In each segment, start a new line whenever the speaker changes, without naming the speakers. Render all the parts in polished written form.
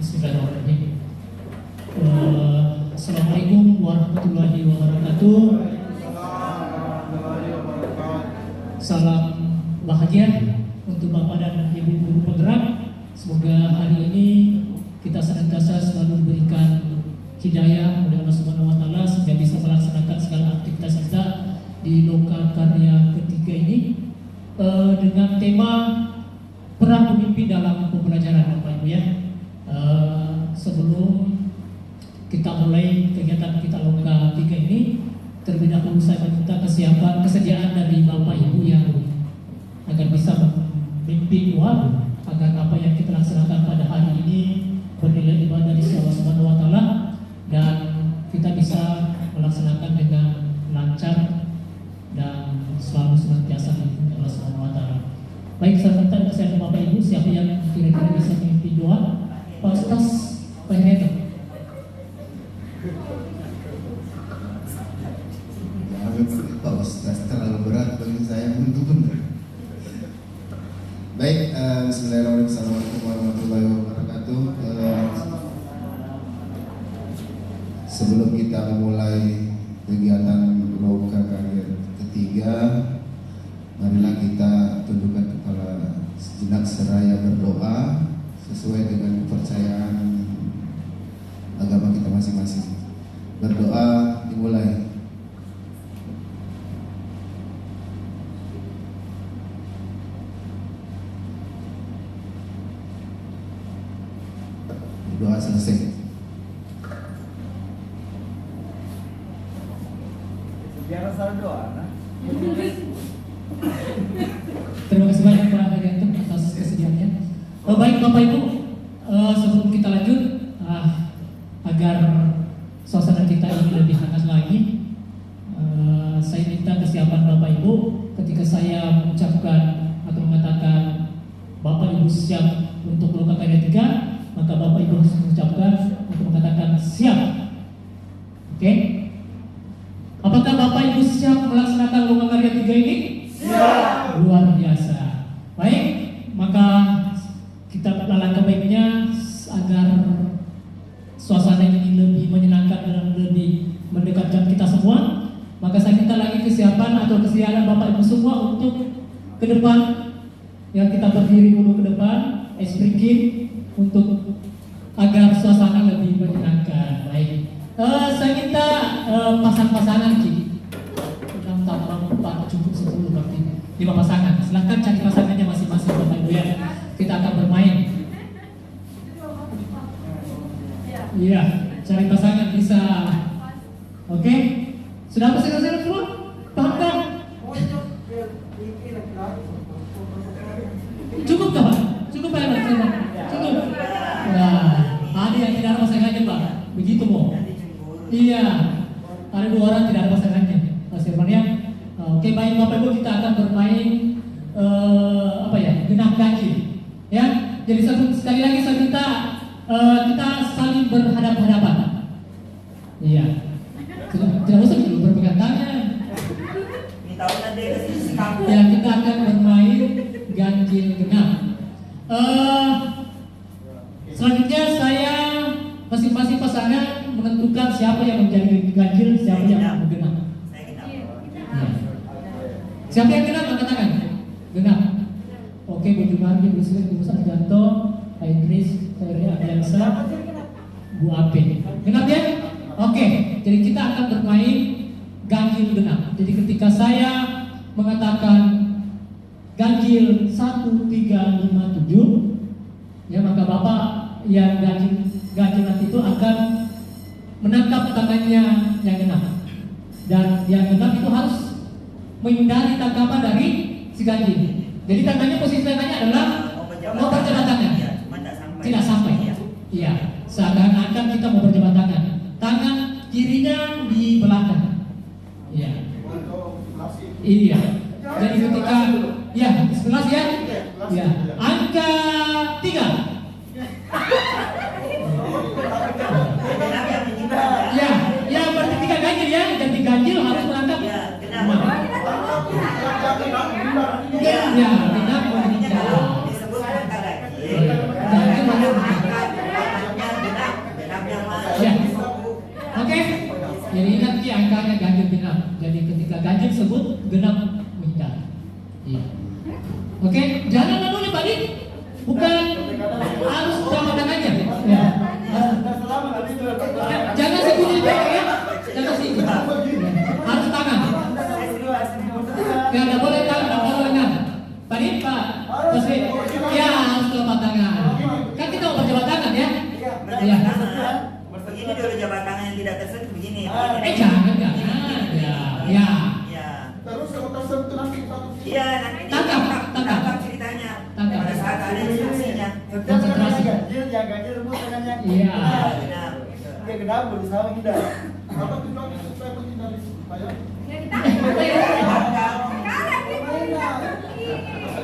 Bismillahirrahmanirrahim. Assalamualaikum warahmatullahi wabarakatuh. Salam bahagia untuk Bapak dan Ibu guru penggerak. Semoga hari ini kita senantiasa selalu diberikan hidayah oleh Allah Subhanahu wa taala sehingga bisa melaksanakan segala aktivitas kita di Loka Karya ketiga ini dengan tema peran pemimpin dalam pembelajaran, Bapak Ibu ya. Sebelum kita mulai kegiatan kita Loka 3 ini, terlebih dahulu saya minta kesediaan dari Bapak Ibu yang agar bisa memimpin doa agar apa yang kita laksanakan pada hari ini bernilai ibadah di sisi Allah Subhanahu wa taala dan kita bisa melaksanakan dengan lancar dan selalu senantiasa diikuti Allah Subhanahu wa taala. Baik, saya minta kesediaan Bapak Ibu, siapa yang kira-kira bisa memimpin doa? Pak Ustaz, Pak Hedo.
Pak Ustaz terlalu berat bagi saya untuk baik. Bismillahirrahmanirrahim. Assalamualaikum warahmatullahi wabarakatuh. Sebelum kita memulai kegiatan Loka Karya ketiga, marilah kita tundukkan kepala sejenak seraya berdoa sesuai dengan kepercayaan agama kita masing-masing. Berdoa dimulai. Doa selesai.
Biar salah doa, nah.
Terima kasih banyak Pak Hadianto atas kesediaannya. Baik Bapak Ibu, sebelum kita lanjut, agar suasana kita ini lebih hangat lagi, saya minta kesiapan Bapak Ibu ketika saya mengucapkan atau mengatakan Bapak Ibu siap untuk Loka Karya 3, maka Bapak Ibu harus mengucapkan untuk mengatakan siap. Oke? Apakah Bapak Ibu siap melaksanakan Loka Karya 3 ini? Siap. Luar biasa. Baik, maka kita langkah baiknya agar suasana ini lebih menyenangkan dan lebih mendekatkan kita semua. Maka saya minta lagi kesiapan atau kesediaan Bapak Ibu semua untuk ke depan. Yang kita berdiri dulu ke depan, esprikin untuk agar suasana lebih menyenangkan. Baik. Saya minta pasang-pasangan Ki. 6 tambah 4 cukup 10 berarti 5 pasangan. Silahkan cari pasangannya masing-masing Bapak Ibu ya. Kita akan bermain. Iya, cari pasangan bisa. Oke? Sudah pasangan semua? Paham kan? Cukup kah Pak? Cukup Pak ya? Cukup? Nah, ada yang tidak ada pasangannya Pak. Begitu Mo. Iya, ada 2 orang tidak ada pasangannya. Mas Firman ya. Oke, baik Bapak Ibu, kita akan bermain genap ganjil. Ya, jadi sekali lagi saya minta kita saling berhadapan-hadapan. Iya. Tidak usah dulu berpegang tangan. Ya, kita akan bermain ganjil genap. Selanjutnya saya masing-masing pasangan menentukan siapa yang menjadi ganjil, siapa yang genap. Ya. Siapa yang genap angkat tangan? Genap. Oke, Bu Jumardi, Bu Sri, Bu Sarjanto, Pak Idris, Ferry Adiansa, Bu Ape. Genap ya? Oke, jadi kita akan bermain ganjil genap. Jadi ketika saya mengatakan ganjil 1, 3, 5, 7, ya maka Bapak yang ganjil nanti itu akan menangkap tangannya yang genap. Dan yang genap itu harus menghindari tangkapan dari si ganjil. Jadi tangannya, posisi tangannya adalah mau berjabat tangan. Tidak sampai. Iya, seakan-akan kita mau berjabat tangan. Tangan kirinya di belakang. Iya. Iya. Jadi ketika ya, 11 ya. Ya. Angka 3. Ya, ya berarti 3 ganjil ya. Ganti ganjil harus menangkap. Ya, genap. Jadi ketika ganjil sebut genap menghindar. Iya. Oke, jangan lalu balik. Bukan harus sama tangannya. Ya. Jangan segini ya. Jangan segini. Harus tangan. Ya, nggak boleh tangan. Tadi Pak, ya harus telapak tangan. Kan kita mau berjabat tangan ya. Iya.
Begini dulu jabat tangan yang tidak tersentuh begini.
Jangan. Ya.
Terus kalau tersentuh nanti
Iya, nanti
Tangkap.
ceritanya.
Tangkap.
Pada saat ada instruksinya.
Konsentrasi.
Ganjil rebut tangannya.
Iya.
Benar.
Dia kenapa berusaha menghindar?
apa tujuannya supaya menghindari supaya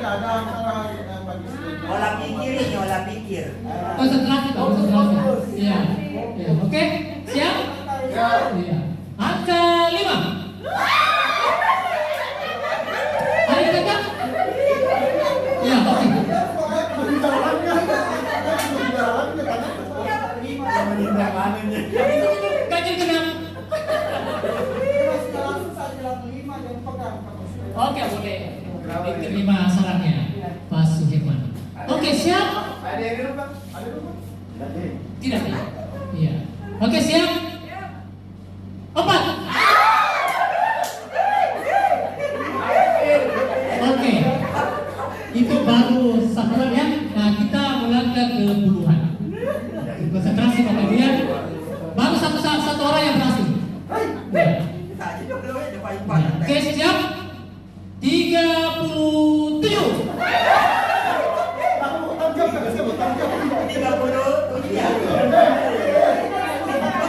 ada antara yang bagi
Olah pikir ini, olah pikir.
Konsentrasi Pak, konsentrasi. Iya. Ya, oke. Siap? Iya. Angka 5. Ayo kakak. Ya, oke. Ganjil genap. Oke. Diterima sarannya Pak Suherman. Oke, siap?
Ada yang dulu, Pak? Ada dulu, Pak?
Tidak. Iya. Oke, siap? 4. Oke. Itu baru satuan ya. Nah, kita melangkah ke puluhan. Konsentrasi Bapak Ibu ya. Baru satu orang yang berhasil. Ya. Oke, siap? 37.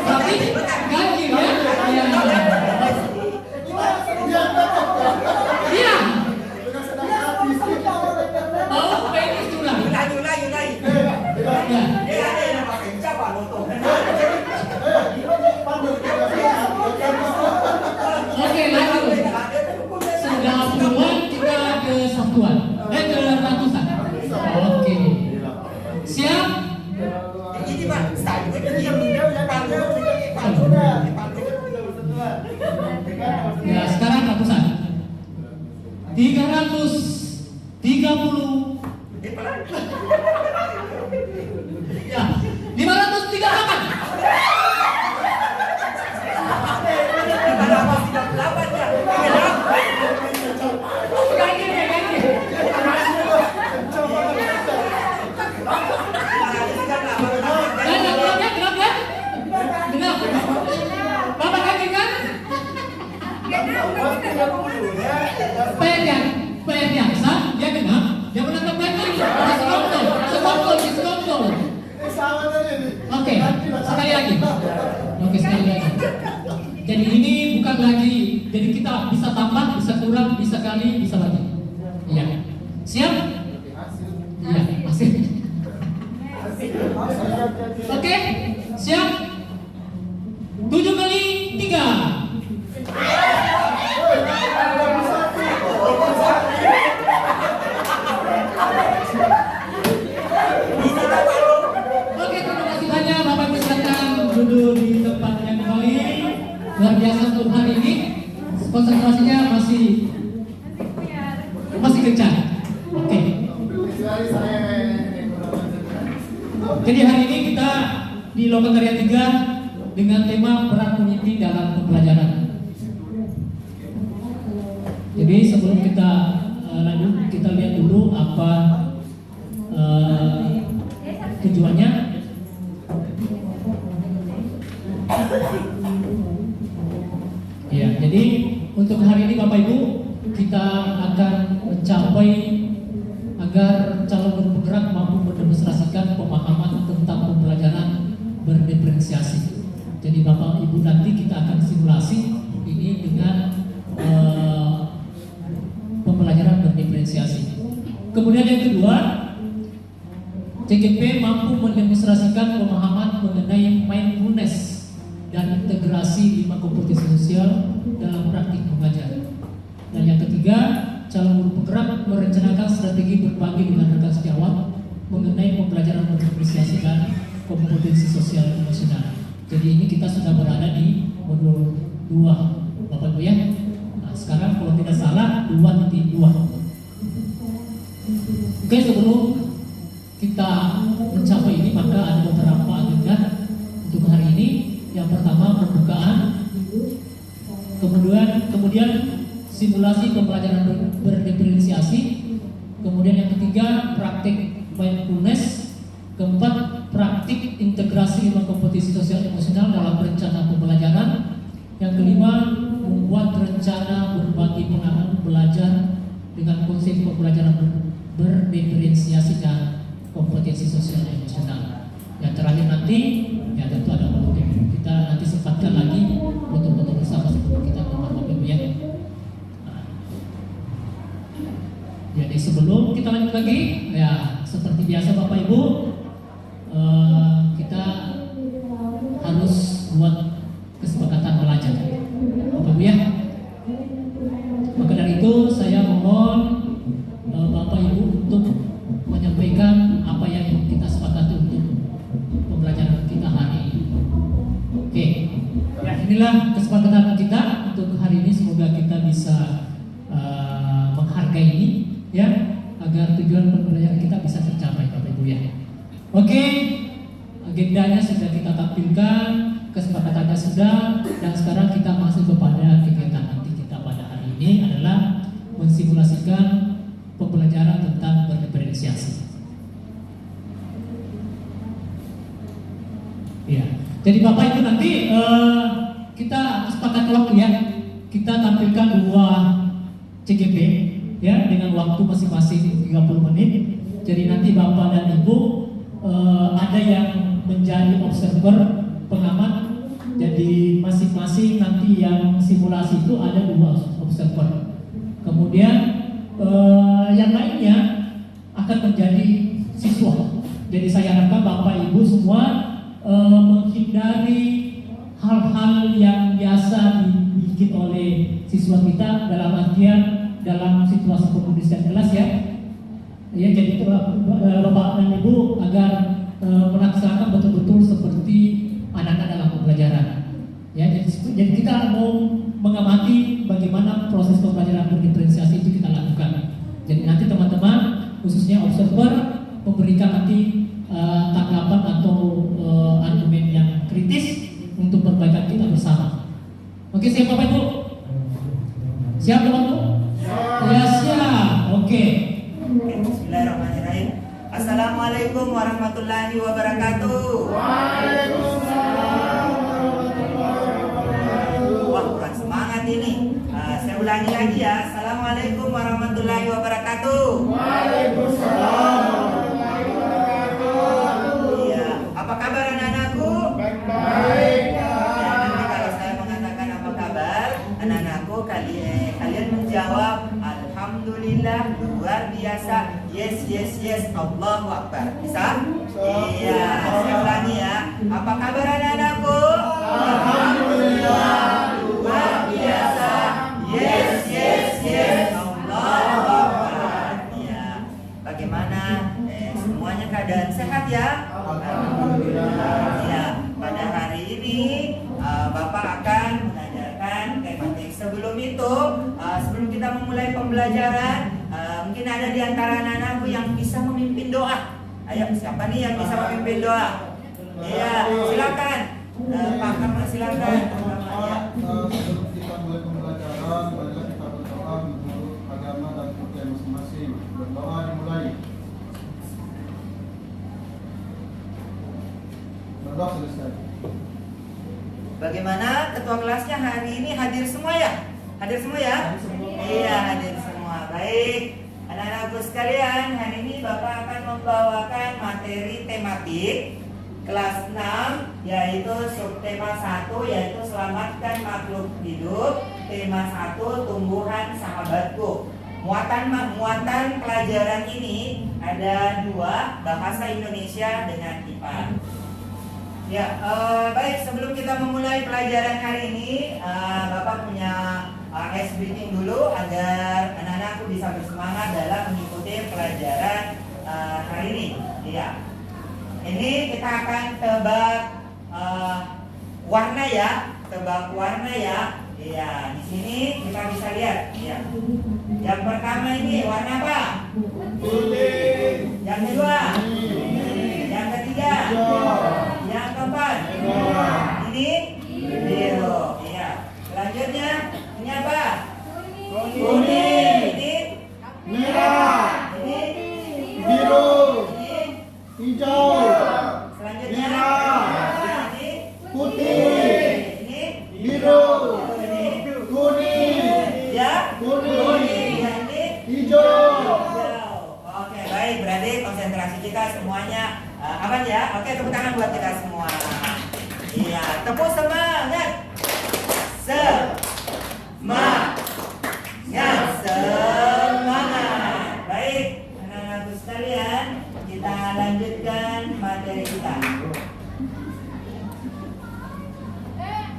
Tapi ganjil ya. Iya. Mau penis tulang.
Ulangi.
Ya.
Ada yang pakai siapa loto?
Oke, lanjut. Sudah puluhan kita ke satuan. Ke ratusan. Oke. Siap?
Ini Pak,
Ya, sekarang ratusan. 330. Ya, 538. Bapak kaki kan? Perdiaksa, dia genap, dia menangkap ganjil. Sekongkol. Oke, sekali lagi. Jadi ini bukan lagi, jadi kita bisa tambah, bisa kurang, bisa kali, bisa lagi. Iya. Siap? Iya, masih. Oke, siap? 7 kali 3. Oke, terima kasih banyak Bapak Ibu, silakan duduk di tempatnya kembali. Luar biasa untuk hari ini. Konsentrasinya masih kencang. Oke. Jadi hari ini kita di Lokakarya 3 dengan tema peran pemimpin dalam pembelajaran. Jadi sebelum kita lanjut, kita lihat dulu apa tujuannya. Ya, jadi untuk hari ini Bapak Ibu kita akan mencapai agar calon guru penggerak mampu mendemonstrasikan pemahaman tentang pembelajaran berdiferensiasi. Jadi Bapak Ibu nanti kita akan simulasi ini dengan pembelajaran berdiferensiasi. Kemudian yang kedua, CGP mampu mendemonstrasikan pemahaman mengenai mindfulness dan integrasi 5 kompetensi sosial dalam praktik mengajar. Dan yang ketiga, calon guru penggerak merencanakan strategi berbagi dengan rekan sejawat mengenai pembelajaran berapresiasi dan kompetensi sosial emosional. Jadi ini kita sudah berada di modul 2, Bapak Ibu ya. Nah, sekarang kalau tidak salah 2.2. Oke, sebelum kita mencapai ini maka ada beberapa agenda untuk hari ini. Yang pertama pembukaan, kemudian simulasi pembelajaran berdiferensiasi, kemudian yang ketiga praktik mindfulness, keempat praktik integrasi ilmu kompetisi sosial emosional dalam rencana pembelajaran, yang kelima membuat rencana berbagi pengalaman belajar dengan konsep pembelajaran berdiferensiasi dan kompetensi sosial emosional. Yang terakhir nanti ya tentu ada program. Kita nanti sempatkan lagi foto-foto bersama sebelum kita membuat ya. Nah, jadi sebelum kita lanjut lagi ya seperti biasa Bapak Ibu, kita harus buat kesepakatan belajar Bapak Ibu ya. Maka dari itu saya mohon Bapak Ibu untuk menyampaikan apa yang kita sepakati untuk pembelajaran kita hari ini. Oke, ya inilah kesepakatan kita untuk hari ini. Semoga kita bisa menghargai ini ya, agar tujuan pembelajaran kita bisa tercapai Bapak Ibu ya. Oke, agendanya sudah kita tampilkan, kesepakatannya sudah, dan sekarang kita masuk kepada kegiatan nanti kita pada hari ini adalah mensimulasikan pembelajaran tentang berdiferensiasi. Ya, jadi Bapak Ibu nanti kita sepakat waktu ya, kita tampilkan 2 CGP ya dengan waktu masing-masing 30 menit. Jadi nanti Bapak dan Ibu ada yang menjadi observer pengamat. Jadi masing-masing nanti yang simulasi itu ada 2 observer. Kemudian yang lainnya akan menjadi siswa. Jadi saya harapkan Bapak Ibu semua menghindari hal-hal yang biasa dibikin oleh siswa kita, dalam artian dalam situasi pembelajaran kelas ya. Ya, jadi Bapak dan Ibu agar melaksanakan betul-betul seperti anak-anak dalam pembelajaran. Ya, jadi kita mau mengamati bagaimana proses pembelajaran berdiferensiasi itu kita lakukan. Jadi nanti teman-teman khususnya observer memberikan nanti tanggapan atau argumen yang kritis untuk perbaikan kita bersama. Oke, siap Bapak Ibu? Siap Bapak Ibu? Ya siap. Oke.
Bismillahirrahmanirrahim. Assalamualaikum warahmatullahi wabarakatuh. Wah, kurang semangat ini. Saya ulangi lagi ya. Assalamualaikum warahmatullahi wabarakatuh.
Waalaikumsalam.
Iya. Apa kabar anak-anakku?
Baik.
Ya, nanti kalau saya mengatakan apa kabar, anak-anakku kalian menjawab alhamdulillah, luar biasa, yes yes yes, Allahu Akbar. Bisa? Iya. Saya ulangi ya. Apa kabar anak-anakku? Alhamdulillah, luar biasa, yes yes yes, Allahu Akbar. Iya. Bagaimana? Semuanya keadaan sehat ya? Alhamdulillah. Ya, pada hari ini Bapak akan mengajarkan tematik. Sebelum itu, sebelum kita memulai pembelajaran, mungkin ada di antara anak-anakku yang bisa memimpin doa. Ayo, siapa nih yang bisa memimpin doa? Iya, silakan. Pak Kamal silakan. Ya.
Sebelum kita mulai pembelajaran, marilah kita berdoa menurut agama dan budaya masing-masing. Berdoa dimulai. Berdoa selesai.
Bagaimana ketua kelasnya hari ini hadir semua ya? Hadir semua ya? Iya, hadir semua. Baik, anak-anakku sekalian, hari ini Bapak akan membawakan materi tematik kelas 6, yaitu subtema 1, yaitu selamatkan makhluk hidup. Tema 1, tumbuhan sahabatku. Muatan pelajaran ini ada 2, bahasa Indonesia dengan IPA. Ya, baik, sebelum kita memulai pelajaran hari ini, Bapak punya ice breathing dulu agar anak-anakku bisa bersemangat dalam mengikuti pelajaran hari ini. Ya, ini kita akan tebak warna ya, tebak warna ya. Iya, di sini kita bisa lihat. Iya. Yang pertama ini warna apa?
Kuning.
Yang kedua? Yang ketiga? Yang keempat? Ini biru. Iya. Selanjutnya ini apa? Kuning. Ini
Merah.
ini
Biru.
ini.
Hijau.
Selanjutnya
Merah.
ini
Putih.
ini
Biru.
ini
Kuning.
ya
Kuning.
ya ini
Hijau.
hijau. Oke, baik, berarti konsentrasi kita semuanya aman ya. Oke, tepuk tangan buat kita semua. Iya, tepuk semangat. Semangat. Baik, anak-anakku sekalian, kita lanjutkan materi kita.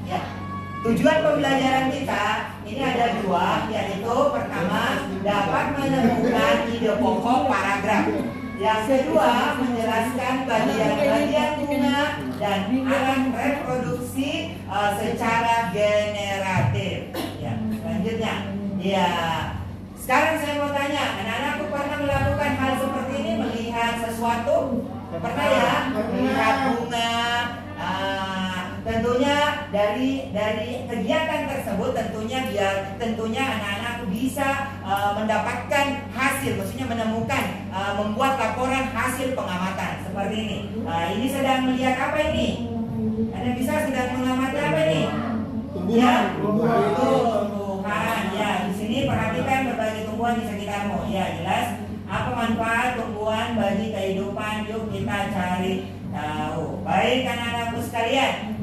Ya, tujuan pembelajaran kita ini ada dua, yaitu pertama dapat menemukan ide pokok paragraf. Yang kedua menjelaskan bagian-bagian bunga dan alat reproduksi secara generatif. Ya, selanjutnya, ya. Sekarang saya mau tanya, anak-anakku pernah melakukan hal seperti ini, melihat sesuatu? Pernah ya? Melihat bunga. Tentunya dari kegiatan tersebut tentunya anak-anak bisa mendapatkan hasil, maksudnya menemukan, membuat laporan hasil pengamatan seperti ini. Ini sedang melihat apa ini? Anda bisa sedang mengamati apa ini?
Tumbuhan.
Tumbuhan. Ya, di sini perhatikan berbagai tumbuhan di sekitarmu. Ya, jelas. Apa manfaat tumbuhan bagi kehidupan? Yuk kita cari tahu. Baik anak-anakku sekalian,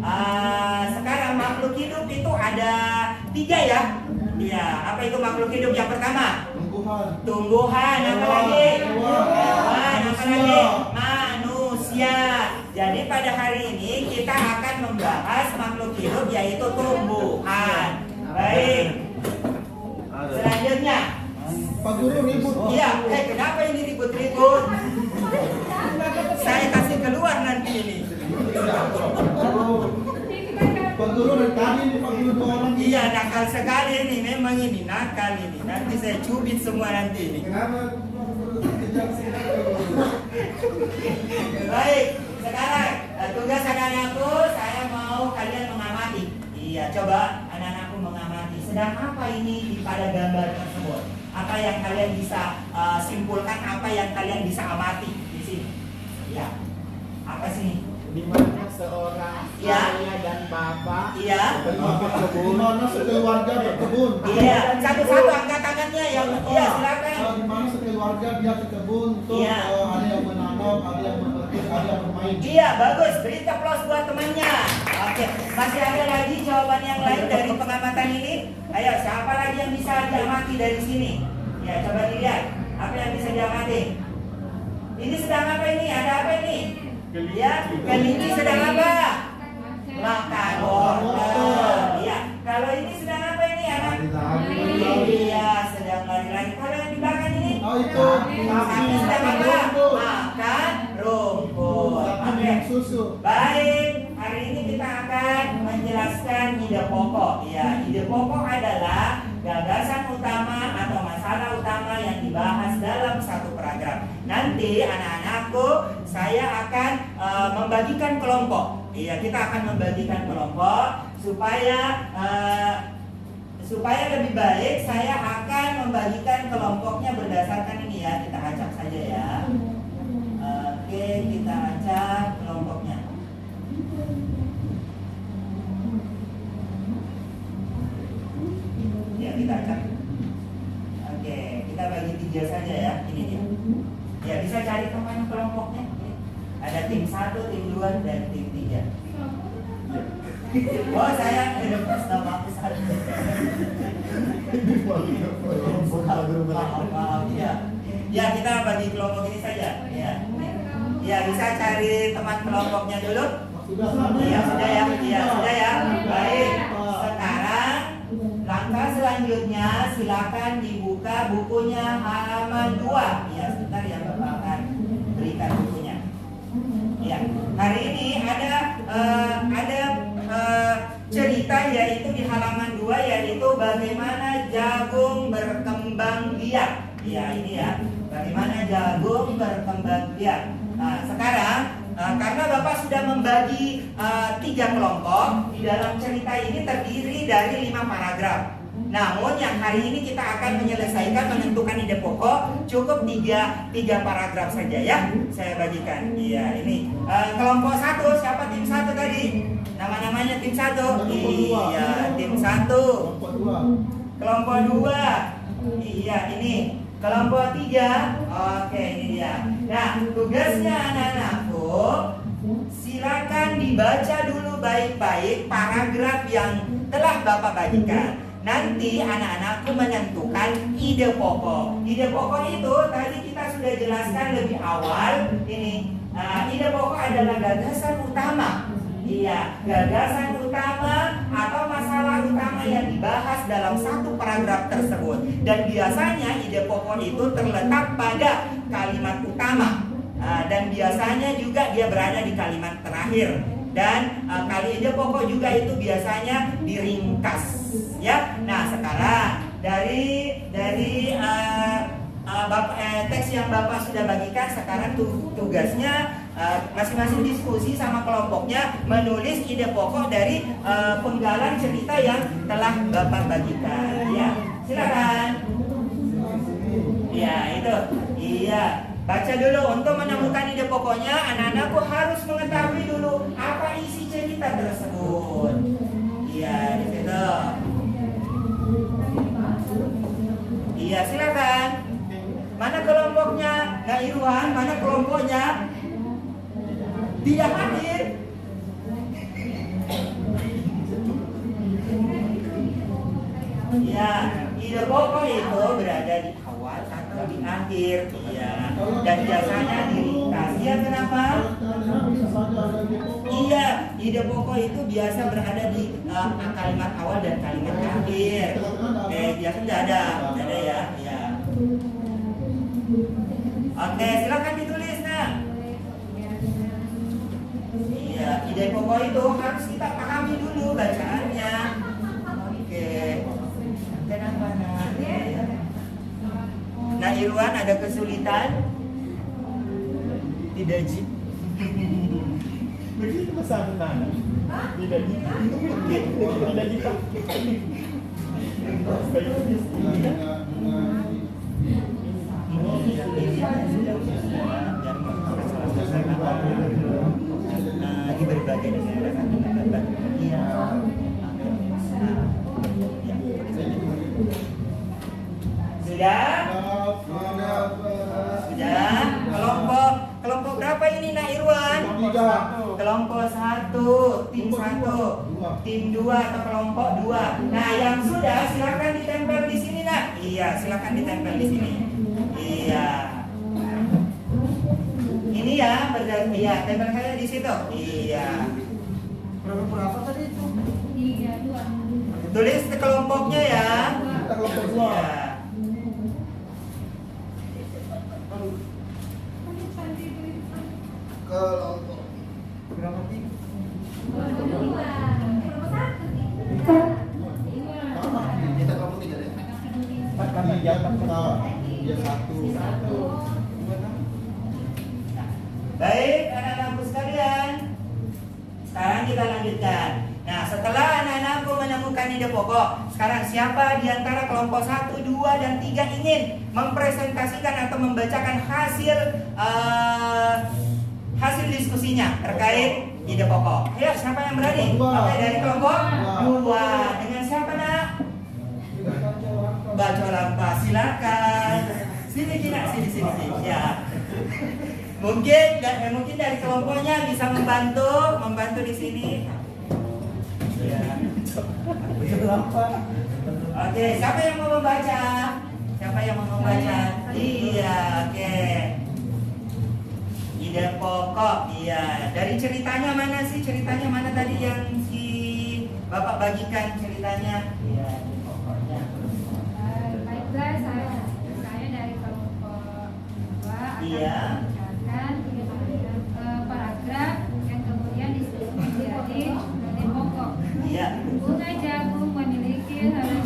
sekarang makhluk hidup itu ada 3 ya. Iya, apa itu makhluk hidup? Yang pertama, tumbuhan, apa lagi? Hewan, apa lagi? Manusia. Jadi pada hari ini kita akan membahas makhluk hidup yaitu tumbuhan. Baik. Selanjutnya,
Pak Guru ribut.
iya, kenapa ini ribut-ribut? Saya kasih keluar nanti ini.
Pak Guru dari tadi ini Pak Guru 2 orang.
Iya, nakal sekali ini, memang ini nakal ini. Nanti saya cubit semua nanti ini.
Kenapa kejar sini?
Baik, sekarang tugas anak-anakku, saya mau kalian mengamati. Iya, coba anak-anakku mengamati. Sedang apa ini pada gambar tersebut? Apa yang kalian bisa simpulkan? Apa yang kalian bisa amati di sini? Ya, apa sih?
Di mana seorang
Ya.
ayah dan bapak
Iya.
Di mana sekeluarga berkebun?
Iya, satu-satu angkat tangannya ya. Iya, silakan.
Di mana sekeluarga dia ke kebun untuk
Iya.
ada yang menanam, ada yang memetik, ada yang bermain.
Iya, bagus. Beri aplaus buat temannya. Oke, masih ada lagi jawaban yang lain dari pengamatan ini? Ayo, siapa lagi yang bisa diamati dari sini? Ya, coba dilihat. Apa yang bisa diamati? Ini sedang apa ini? Ada apa ini? Ya, kelinci sedang apa? Makan wortel. Iya. Kalau ini sedang apa ini, anak? Iya, sedang lari-lari. Kalau yang di belakang ini?
Oh itu
Sapi sedang apa? Makan rumput.
Sapi
Oke.
minum susu.
Baik, hari ini kita akan menjelaskan ide pokok. Ya, ide pokok adalah gagasan utama atau masalah utama yang dibahas dalam satu paragraf. Nanti anak-anakku, saya akan membagikan kelompok. Iya, kita akan membagikan kelompok supaya lebih baik. Saya akan membagikan kelompoknya berdasarkan ini ya. Kita acak saja ya. Oke, kita acak kelompoknya. Ya, kita acak. Oke, kita bagi 3 saja ya. Ini dia. Ya, bisa cari teman kelompoknya. Ada tim 1, tim 2, dan tim 3. Oh, saya lepas nama aku satu. Maaf, ya. Ya, kita bagi kelompok ini saja. Ya. Ya, bisa cari teman kelompoknya dulu. Iya, sudah ya. Iya, sudah ya. Baik. Sekarang langkah selanjutnya silakan dibuka bukunya halaman 2. Ya, sebentar ya, Bapak akan berikan bukunya. Ya, hari ini ada cerita yaitu di halaman 2 ya. bagaimana jagung berkembang biak. Ya, ini ya. Bagaimana jagung berkembang biak. Nah, sekarang karena Bapak sudah membagi 3 kelompok, di dalam cerita ini terdiri dari 5 paragraf. Namun yang hari ini kita akan menyelesaikan menentukan ide pokok cukup 3 paragraf saja ya. Saya bagikan. Iya, ini kelompok 1, siapa tim 1 tadi? Nama-namanya tim 1. Iya, tim 1. Kelompok 2. Iya, ini. Kelompok 3. Oke, ini dia. Nah, tugasnya anak-anakku, silakan dibaca dulu baik-baik paragraf yang telah Bapak bagikan. Nanti anak-anakku menentukan ide pokok. Ide pokok itu tadi kita sudah jelaskan lebih awal. Ini ide pokok adalah gagasan utama. Iya, gagasan utama atau masalah utama yang dibahas dalam satu paragraf tersebut. Dan biasanya ide pokok itu terletak pada kalimat utama. Dan biasanya juga dia berada di kalimat terakhir. Dan kali ide pokok juga itu biasanya diringkas. Ya, nah sekarang dari teks yang Bapak sudah bagikan, sekarang tugasnya masing-masing diskusi sama kelompoknya menulis ide pokok dari penggalan cerita yang telah Bapak bagikan. Ya, silakan. Ya, itu. Iya. Baca dulu. Untuk menemukan ide pokoknya, anak-anakku harus mengetahui dulu apa isi cerita tersebut. Iya, di situ. Iya, silakan. Mana kelompoknya? Kak Irwan, mana kelompoknya? Tidak hadir. Iya, ide pokok itu berada di awal atau di akhir. Iya, dan biasanya diringkas. Iya, kenapa? Iya, ide pokok itu biasa berada di kalimat awal dan kalimat akhir. Biasanya tidak ada ya. Iya. Oke, silakan ditulis, nah. Iya, ide pokok itu harus kita pahami dulu bacaannya. Oke. Kenapa, nah, Irwan ada kesulitan? Tidak, Ji.
Begitu pesan Nana. Tidak kita.
Di berbagai negara kan iya. Sudah? Sudah? Kelompok berapa ini, Nak Irwan? Kelompok 1, tim 1, tim 2 atau kelompok 2. Nah, yang sudah silakan ditempel di sini, Nak. Iya, silakan ditempel di sini. Iya. Ini ya, iya, tempel saya di situ. Iya.
Berapa tadi itu?
3, 2.
Tulis kelompoknya ya.
Kita kelompok 2.
Iya.
Kelompok berapa sih? Kita kelompok 3 deh.
Kami jatah
Dia 1.
Baik, anak-anakku sekalian. Sekarang kita lanjutkan. Nah, setelah anak-anakku menemukan ide pokok, sekarang siapa di antara kelompok 1, 2, dan 3 ingin mempresentasikan atau membacakan hasil diskusinya terkait ide pokok? Ayo, siapa yang berani? Oke, dari kelompok 2. Dengan siapa, Nak? Baca Lampa, silakan. Sini, sini. Ya. Mungkin dari kelompoknya bisa membantu di sini. Ya. Oke, siapa yang mau membaca? Iya, oke. Ide pokok, iya. Dari ceritanya mana sih? Ceritanya mana tadi yang si Bapak bagikan ceritanya? Iya, ide pokoknya.
Baiklah, saya dari kelompok 2
Iya.
akan membacakan paragraf yang kemudian disusun menjadi ide pokok.
Iya.
Bunga jagung memiliki salah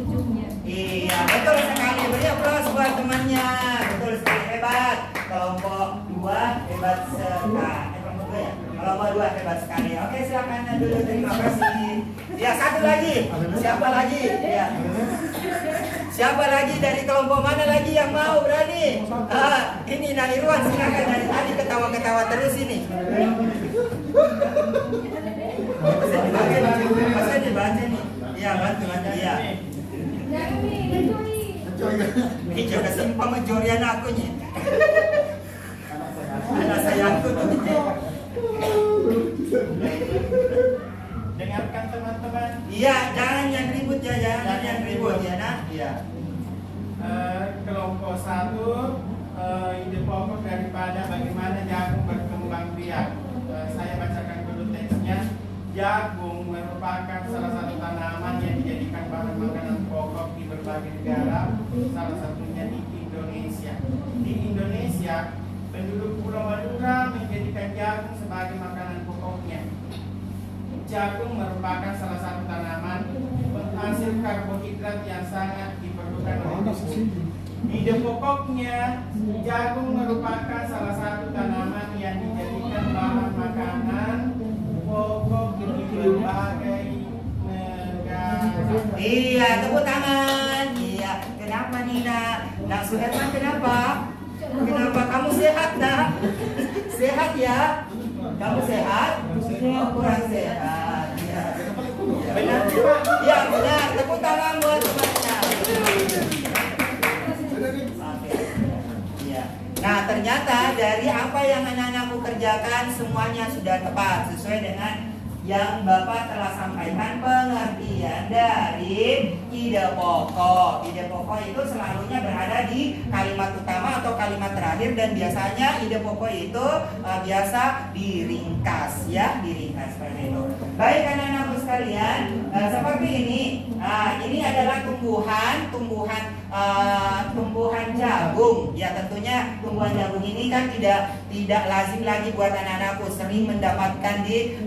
ujungnya.
Iya, betul sekali. Beri aplaus buat temannya. Betul sekali, hebat. Kelompok 2 hebat sekali. Kelompok 2 ya? Kelompok 2 hebat sekali. Oke, silakan dulu, terima kasih. Ya, satu lagi. Siapa lagi? Ya. Siapa lagi dari kelompok mana lagi yang mau berani? Ini Nairwan, silakan, dari tadi ketawa-ketawa terus ini. Masa dibaca nih? Iya, bantu. Iya.
Jangan nih, mencuri.
Ini juga simpang majorian aku nih. Anak sayangku tuh.
Dengarkan teman-teman.
Iya, jangan yang ribut ya, jangan yang ribut ya, nak. Iya.
Kelompok 1, ide pokok daripada bagaimana jagung berkembang biak. Saya bacakan dulu teksnya. Jagung merupakan salah satu tanaman yang dijadikan bahan makanan pokok di berbagai negara, salah satunya di Indonesia. Di Indonesia, penduduk Pulau Madura menjadikan jagung sebagai makanan pokoknya. Jagung merupakan salah satu tanaman penghasil karbohidrat yang sangat diperlukan oleh tubuh. Ide pokoknya, jagung merupakan salah satu tanaman yang dijadikan bahan makanan pokok di berbagai negara.
Iya, tepuk tangan. Iya, kenapa Nina? Nak Suherman kenapa? Kenapa kamu sehat, nak? Sehat ya? Kamu sehat? Kurang sehat. Ya. Benar? Ya, benar. Tepuk tangan buat temannya. Oke. Iya. Nah, ternyata dari apa yang anak-anakku kerjakan semuanya sudah tepat sesuai dengan yang Bapak telah sampaikan pengertian dari ide pokok. Ide pokok itu selalunya berada di kalimat utama atau kalimat terakhir, dan biasanya ide pokok itu biasa diringkas, ya, diringkas seperti itu. Baik anak-anakku sekalian, seperti ini. Ini adalah tumbuhan jagung. Ya, tentunya tumbuhan jagung ini kan tidak lazim lagi buat anak-anakku, sering mendapatkan di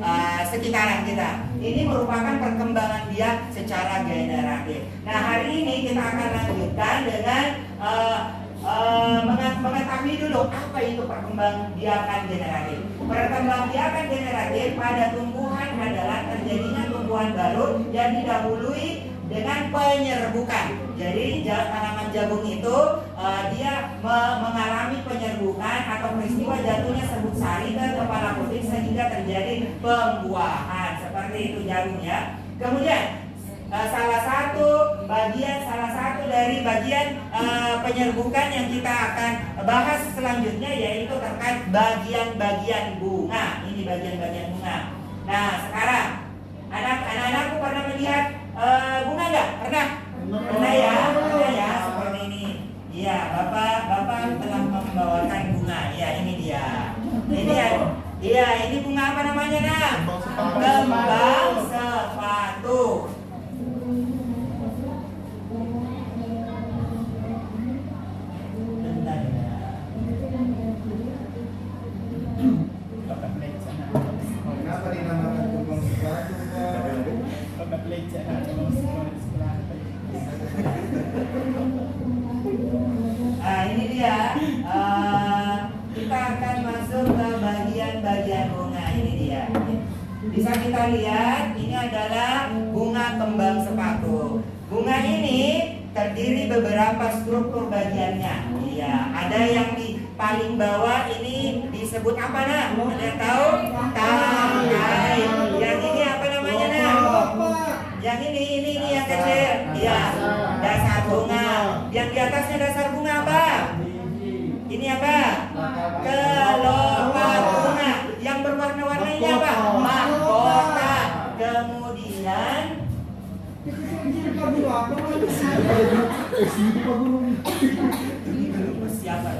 sekitaran kita. Ini merupakan perkembangan dia secara generatif. Nah, hari ini kita akan lanjutkan dengan mengetahui dulu apa itu perkembangbiakan generatif. Perkembangbiakan generatif pada tumbuhan adalah terjadinya tumbuhan baru yang didahului dengan penyerbukan. Jadi tanaman jagung itu dia mengalami penyerbukan atau peristiwa jatuhnya serbuk sari ke kepala puting sehingga terjadi pembuahan. Seperti itu jagung, ya. Kemudian salah satu dari bagian penyerbukan yang kita akan bahas selanjutnya yaitu terkait bagian-bagian bunga. Ini bagian-bagian bunga. Nah, sekarang anak-anakku pernah melihat bunga nggak? Pernah ya, seperti ini. Iya, bapak telah membawakan bunga. Ya, ini dia. Ini bunga apa namanya, nak? Kembang sepatu.
Kenapa dinamakan kembang sepatu, Pak?
Bapak belajar ada sekolah di sekolah.
Ini dia. Kita akan masuk ke bagian-bagian bunga. Ini dia. Bisa kita lihat, ini adalah bunga kembang sepatu. Bunga ini terdiri beberapa struktur bagiannya. Iya, ada yang di paling bawah ini disebut apa, nak? Ada yang tahu? Tangkai. Yang ini apa namanya, nak? Yang ini yang kecil. Iya, dasar bunga. Yang di atasnya dasar bunga apa? Ini apa? Kelopak bunga. Yang berwarna-warni ini apa? Mahkota. Kemudian persiapan.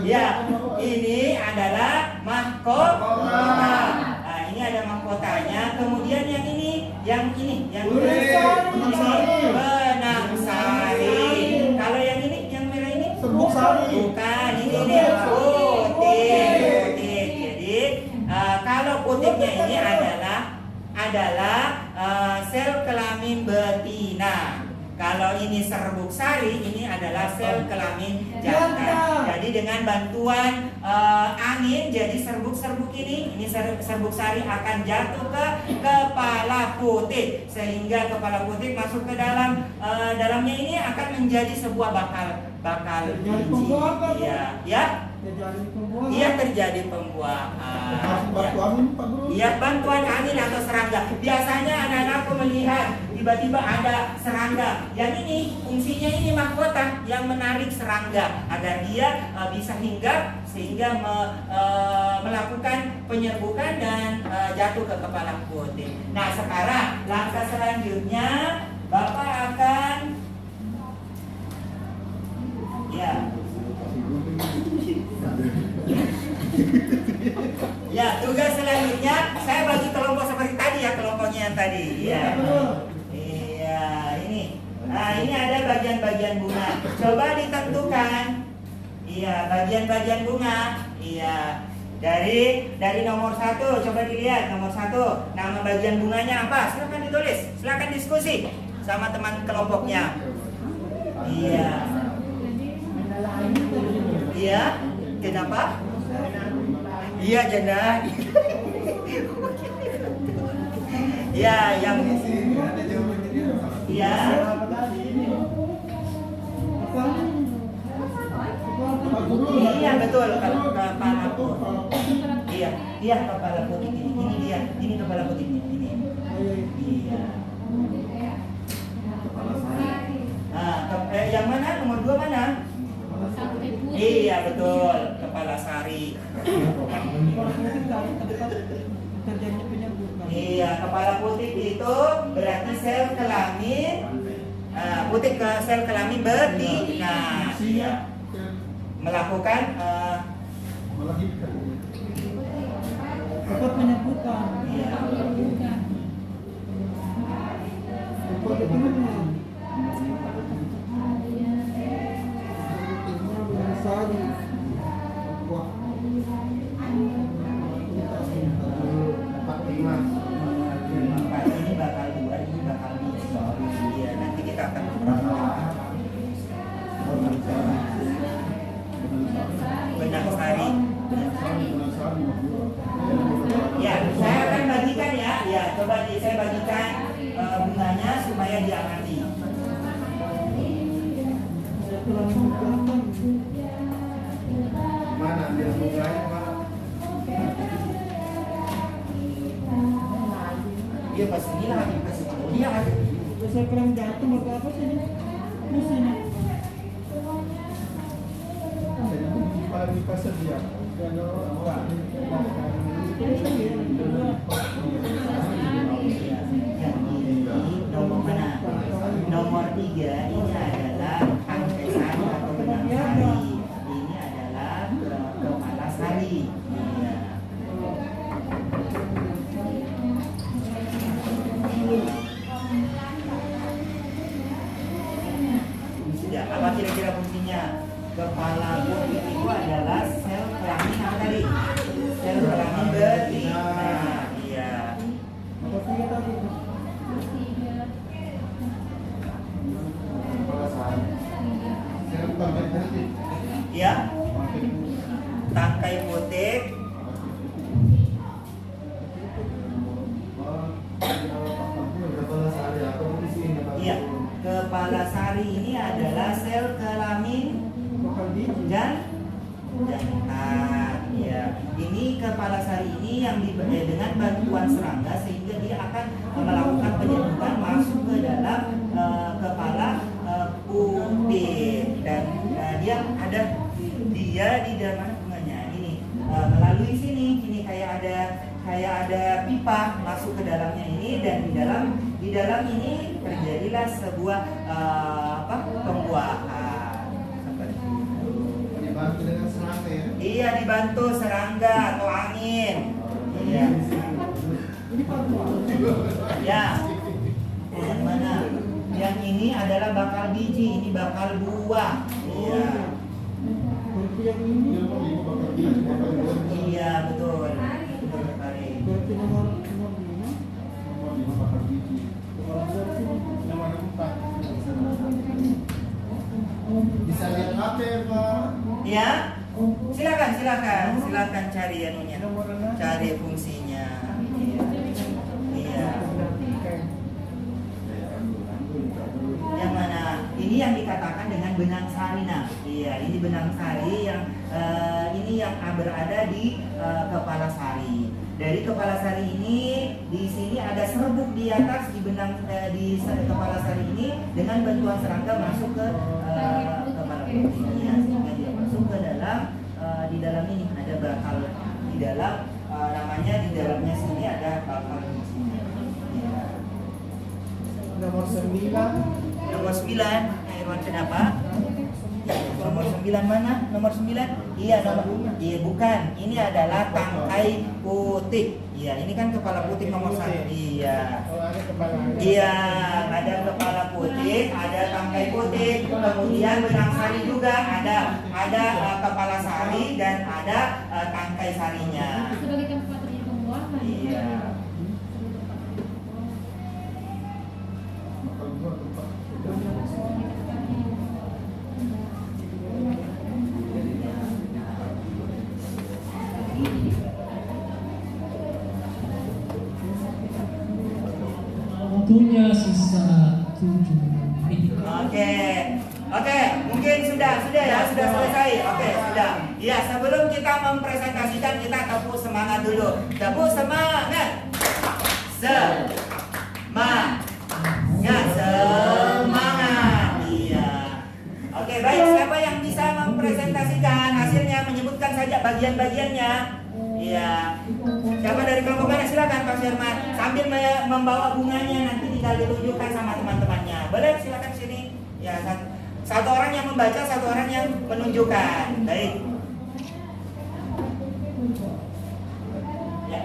Ya, ini adalah mahkota. Nah, ini ada mahkotanya. Kemudian yang ini benang sari. Kalau yang ini, yang merah ini
Serbuk sari.
bukan, ini dia putik. Jadi kalau putiknya ini adalah sel kelamin betina. Kalau ini serbuk sari, ini adalah sel kelamin jantan. Jadi dengan bantuan angin, jadi serbuk-serbuk ini serbuk sari akan jatuh ke kepala putik, sehingga kepala putik masuk ke dalamnya ini akan menjadi sebuah bakal biji. Iya, terjadi pembuahan.
Bantu angin, Pak Guru.
Iya, bantuan angin atau serangga. Biasanya anak-anakku melihat tiba-tiba ada serangga. Yang ini fungsinya ini mahkota yang menarik serangga agar dia bisa hinggap sehingga melakukan penyerbukan dan jatuh ke kepala putik. Nah, sekarang langkah selanjutnya Bapak akan ya, tugas selanjutnya saya bagi kelompok seperti tadi ya, kelompoknya yang tadi. Iya. Iya, ini. Nah, ini ada bagian-bagian bunga. Coba ditentukan. Iya, bagian-bagian bunga. Iya. Dari nomor 1, coba dilihat nomor 1. Nama bagian bunganya apa? Silakan ditulis. Silakan diskusi sama teman kelompoknya. Iya. Iya. Kenapa? Iya, janda. Iya, yang iya. Iya, betul, kepala putih. Iya, kepala putih ini. Ini dia, ini kepala putihnya ini. Iya. Yang mana? Nomor 2 mana? Iya, betul, kepala sari. Iya, kepala putih itu berarti sel kelamin putih ke sel kelamin betina. Iya. Melakukan
Melahirkan.
Cepat menyebutkan.
iya.
Cepat bagaimana? Sari. Wah.
45.
Ini bakal 2, ini bakal 3. Iya, nanti kita akan benang sari. Ya, saya akan bagikan ya. Ya, coba saya bagikan bunganya supaya diamati.
Mana dia bunganya mana?
Dia pas ini lagi pas dia ada.
Saya kurang jatuh mau apa sih ini? Musim.
Paling dipasang dia.
Nomor mana? Nomor 3 ini adalah angkai sari atau benang sari. Ini adalah kepala sari. Iya. Sudah, apa kira-kira fungsinya? Kepala putih itu adalah sel kelamin apa tadi? Sel kelamin betina. Iya.
Apa sih tadi?
Ya. Tangkai putik. Iya. Kepala sari ini adalah sel kelamin jantan. Ya, ini kepala sari ini yang dengan bantuan serangga sehingga dia akan melakukan penyerbukan masuk ke dalam kepala putik dan dia di dalam mana bunganya ini melalui sini kayak ada pipa masuk ke dalamnya ini dan di dalam ini terjadilah sebuah pembuahan seperti itu.
Dibantu dengan serangga ya?
Iya, dibantu serangga atau angin. Iya. Ya. Yang mana? Yang ini adalah bakal biji, ini bakal buah. Iya.
Yang ini.
Iya, betul. Betul sekali.
Berarti nomor 5.
Bakar biji.
silakan cari anunya, cari fungsinya. Iya. Yang mana? Ini yang dikatakan dengan benang sari. Nah, iya, ini benang sari yang ini yang berada di kepala sari. Dari kepala sari ini, di sini ada serbuk di atas di benang di kepala sari ini dengan bantuan serangga masuk ke kepala putih ya, sehingga dia masuk ke dalam di dalam ini ada bakal di dalam namanya di dalamnya sini ada bakal di sini. Ya.
Nomor 9.
Nomor 9, Irwan kenapa? Nomor 9 mana? Nomor 9? Iya, iya bukan. Ini adalah tangkai putih. Iya, ini kan kepala putih nomor 1. Iya.
Oh, ada kepala.
Iya, ada kepala putih, ada tangkai putih, kemudian benang sari juga ada kepala sari dan ada tangkai sarinya.
Sebagai tempat pembuatan.
Iya.
Bakal gua tempat.
Waktunya sisa 7 menit.
Oke, mungkin sudah selesai. Oke, sudah. Ya, sebelum kita mempresentasikan kita tepuk semangat dulu. Tepuk semangat. Semangat. Iya. Oke, baik. Siapa yang bisa mempresentasikan hasilnya, menyebutkan saja bagian-bagiannya? Iya. Siapa dari kelompok mana? Silakan Pak Firman. Sambil membawa bunganya nanti tinggal ditunjukkan sama teman-temannya. Boleh silakan sini. Ya, satu orang yang membaca, satu orang yang menunjukkan. Baik. Ya.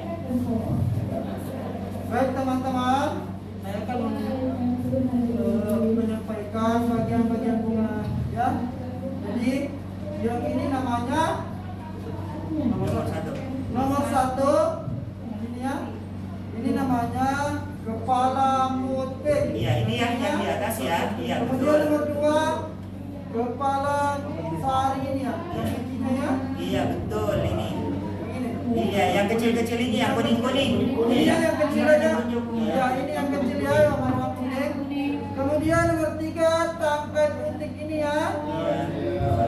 Baik teman-teman, saya akan menyampaikan bagian-bagian bunga ya. Jadi yang ini namanya
Nomor 1.
nomor 1 ini ya. Ini namanya kepala putih.
Iya, ini yang di atas ya. Iya,
Kemudian
betul.
nomor 2 kepala sari ini ya. Yang kecilnya ya.
Iya, betul ini.
Ini.
Iya, yang kecil-kecil ini yang kuning-kuning.
Ini
Iya.
yang kecil aja.
Tunjuk, iya.
Ya, ini yang kecil ya, yang warna kuning. Kemudian nomor 3 tangkai putih ini ya.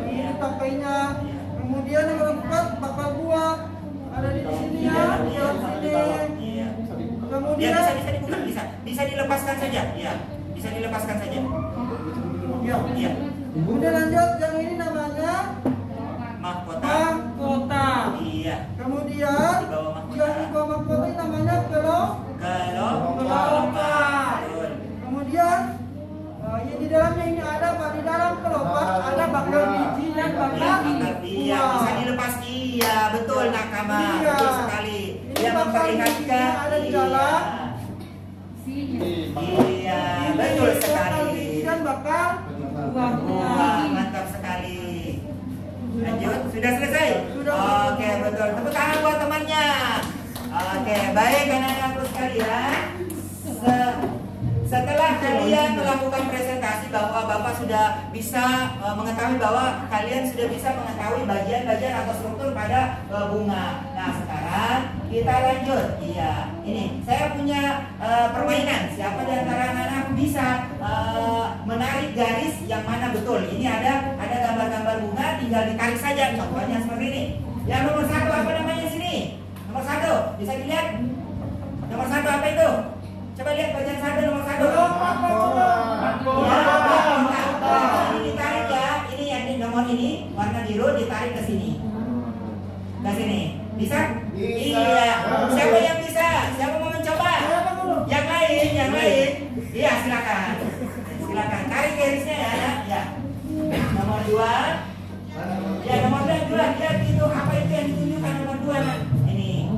Ini tangkainya. Kemudian nomor 4 bakal buah ada di sini ya, di dalam sini.
Iya. Ya,
Kemudian
bisa dibuka, bisa dilepaskan saja. Iya, bisa dilepaskan saja.
ya.
Iya.
Kemudian lanjut yang ini namanya
Mahkota.
mahkota.
Iya.
Kemudian
Di bawah mahkota.
yang di bawah mahkota ini namanya
Kelopak. Betul.
Kemudian yang di dalamnya ini ada Pak, di dalam kelopak ada bakal biji dan bakal
Iya, bisa dilepas. Iya, betul Nakama.
Iya.
Betul sekali.
Ini
Dia
bakal
memperlihatkan.
bijinya ada di dalam.
Iya, betul sekali.
Dan bakal buahnya.
Wah, mantap sekali. Lanjut, sudah selesai?
Sudah.
Oke, betul. Tepuk tangan buat temannya. Oke, baik anak-anakku sekalian. Setelah kalian melakukan presentasi bahwa Bapak sudah bisa mengetahui bahwa kalian sudah bisa mengetahui bagian-bagian atau struktur pada bunga. Nah, sekarang kita lanjut. Iya, ini saya punya permainan. Siapa di antara anak-anak bisa menarik garis yang mana betul? Ini ada gambar-gambar bunga, tinggal ditarik saja. Contohnya seperti ini. Yang nomor 1 apa namanya sini? Nomor 1 bisa dilihat? Nomor 1 apa itu? Coba lihat bagian 1 nomor 1. Ini ditarik ya. Ini yang di nomor ini warna biru ditarik ke sini. Ke sini. Bisa? Iya. Siapa yang bisa? Siapa mau mencoba? Yang lain. Iya, silakan. Silakan tarik garisnya ya. Ya. Nomor 2. Ya, nomor 2 lihat itu apa itu yang ditunjukkan nomor 2 Nak? Ini.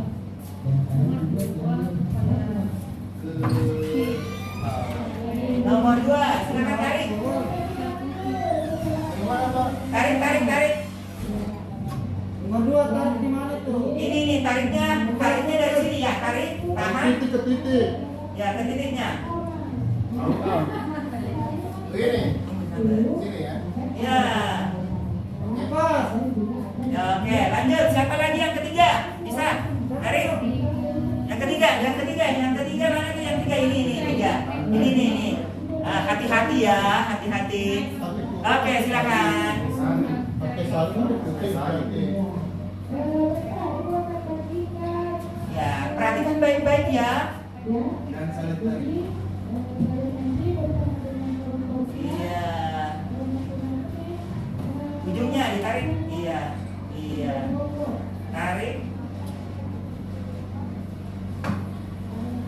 Nomor 2, silakan tarik. Tarik.
Nomor 2 tarik di mana tuh?
Ini nih tariknya dari sini ya, tarik, tahan.
Titik ke titik.
Ya, ke titiknya.
Begini. Sini ya.
Ya.
Lepas.
Ya, oke, lanjut tematik. Oke, silakan.
Pakai salju putih berarti.
Ya, perhatikan baik-baik ya.
Dan sanitary.
Iya. Ujungnya ditarik. Iya. Iya. Tarik.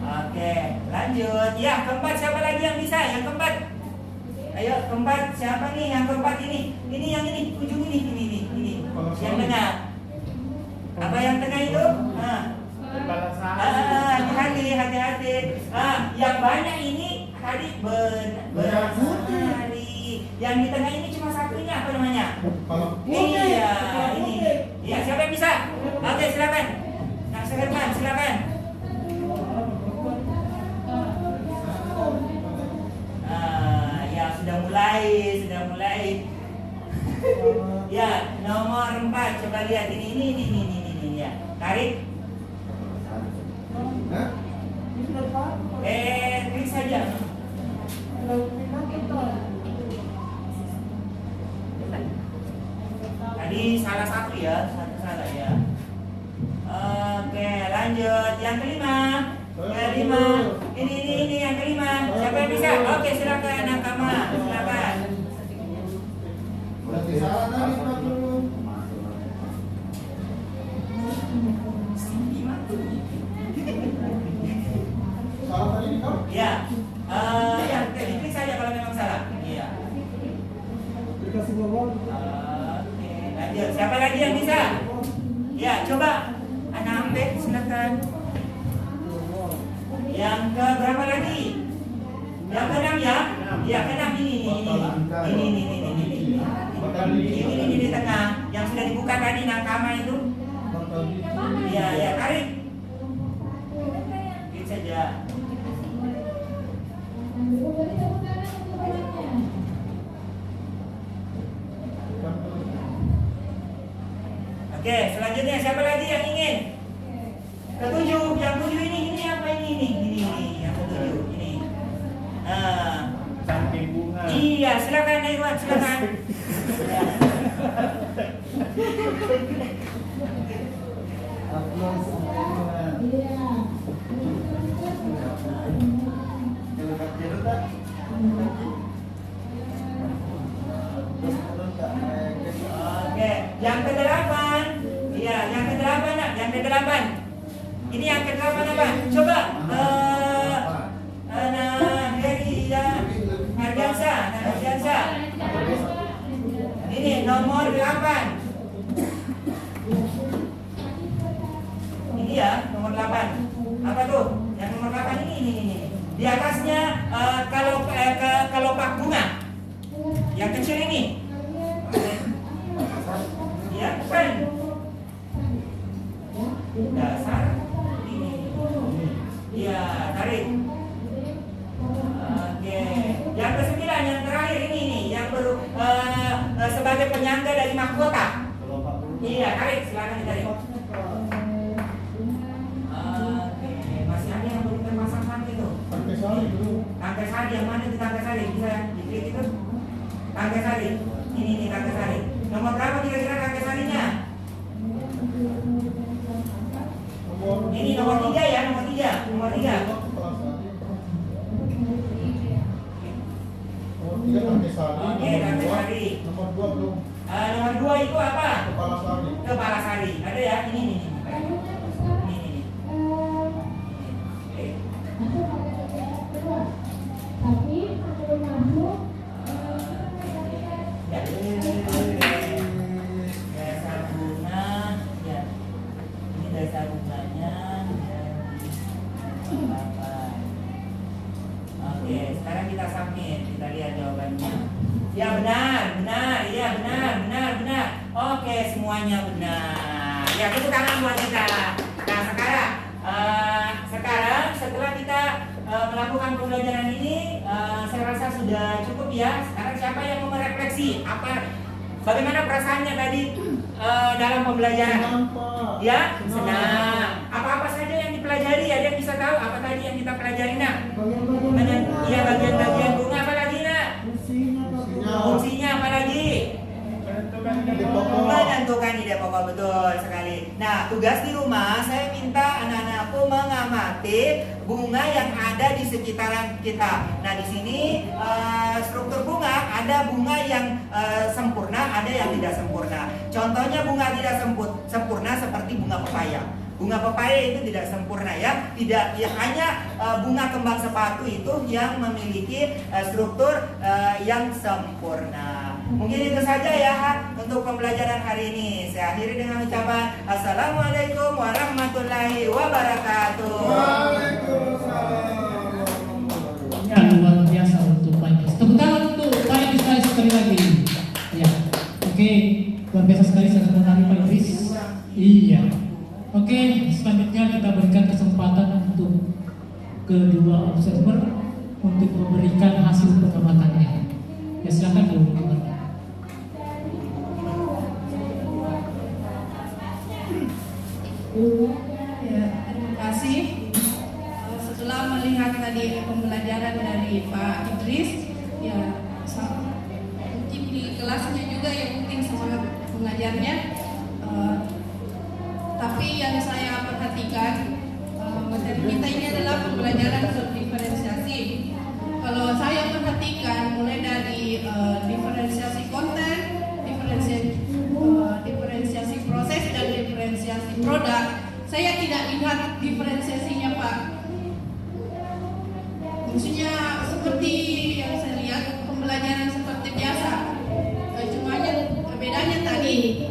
Oke, lanjut. Ya, keempat siapa lagi yang bisa? Yang keempat. Ayo, keempat siapa nih? Yang keempat ini. Ini yang ini, ujung ini. Yang tengah. Apa yang tengah itu? Nah.
Kepala sapi.
Hati-hati. Yang banyak ini tadi benar sekali. Yang di tengah ini cuma satunya apa namanya? Iya, ini. Iya, siapa yang bisa? Oke, silakan. Nah, silakan. Ya sudah mulai. Ya, nomor 4 coba lihat ini ya. Tarik.
Hah?
Klik saja. Tadi salah satu ya, satu salah ya. Oke, lanjut. Yang kelima. Ini yang kelima. Siapa yang bisa? Oke, silakan Nakama. Silakan.
Berarti salah tadi Pak dulu. Salah tadi di kau?
Ya. Ya, klik saja kalau memang salah. Iya.
Dikasih bawah.
Oke, lanjut. Siapa lagi yang bisa? Ya, coba. Anak Ambek, silakan. Yang ke berapa lagi? Yang ke-6 ya? Ya, ke-6 ini di tengah. Yang sudah dibuka tadi Nakama itu. Ya, tarik. Klik saja. Oke, selanjutnya siapa lagi yang ingin? Ketujuh, yang tujuh ini apa ini yang ketujuh ini.
Samping bunga.
Iya, silakan Irwan, silakan. Oke, yang ke-8. Iya, yang ke-8 nak, yang ke-8. Ini yang ke-8 apa? Coba Herdiansa. Ini nomor 8. Ini ya, nomor 8. Apa tuh? Yang nomor 8 ini. Di atasnya kelopak bunga. Yang kecil ini. Ya, kan? Dasar ini. Ya, tarik. Oke. Yang ke-9 yang terakhir ini yang sebagai penyangga dari mahkota. Iya, tarik, silakan ditarik. Oke, masih ada yang belum terpasang itu.
Pakai sari dulu.
Tangkai sari yang mana itu tangkai sari? Bisa diklik itu? Tangkai sari. Ini tangkai sari. Nomor berapa kira-kira tangkai sarinya? Ini nomor 3 ya, nomor 3.
Nomor 3 pakai sari.
Oke, tangkai sari.
Nomor 2 belum.
Nomor 2 itu apa?
Kepala sari.
Kepala sari. Ada ya? Ini. Oke. Ya. Dasar bunga. Ya. Ini dasar bunganya. Oke, sekarang kita submit. Kita lihat jawabannya. Ya benar. Oke, semuanya benar. Ya, tepuk tangan buat kita. Nah, sekarang setelah kita melakukan pembelajaran ini, saya rasa sudah cukup ya. Sekarang siapa yang mau merefleksi? Bagaimana perasaannya tadi dalam pembelajaran?
Senang, Pak.
Ya, senang. Apa-apa saja yang dipelajari? Ada yang bisa tahu apa tadi yang kita pelajari, nak? Bagian-bagian bunga, apa lagi, nak?
Fungsinya
Fungsinya apa lagi? Menentukan ide pokok, betul sekali. Nah, tugas di rumah saya minta anak-anakku mengamati bunga yang ada di sekitaran kita. Nah, di sini struktur bunga, ada bunga yang sempurna, ada yang tidak sempurna. Contohnya bunga tidak sempurna seperti bunga pepaya. Bunga pepaya itu tidak sempurna ya, tidak ya, hanya bunga kembang sepatu itu yang memiliki struktur yang sempurna. Mungkin itu saja ya untuk pembelajaran hari ini. Saya akhiri dengan ucapan Assalamualaikum warahmatullahi wabarakatuh.
Ya, luar biasa untuk Pak Idris. Tepuk tangan untuk Pak Idris sekali lagi. Ya, oke, luar biasa sekali sangat menarik Pak Idris. Iya. Oke, selanjutnya kita berikan kesempatan untuk kedua observer untuk memberikan hasil pengamatannya. Ya, silakan dulu.
Ya, terima kasih. Setelah melihat tadi pembelajaran dari Pak Idris, ya mungkin di kelasnya juga ya mungkin semangat mengajarnya. Tapi yang saya perhatikan, materi kita ini adalah pembelajaran diferensiasi. Kalau saya perhatikan mulai dari diferensiasi konten, diferensiasi proses dan diferensiasi produk, saya tidak lihat diferensiasinya Pak. Maksudnya seperti yang saya lihat pembelajaran seperti biasa. Cuma bedanya tadi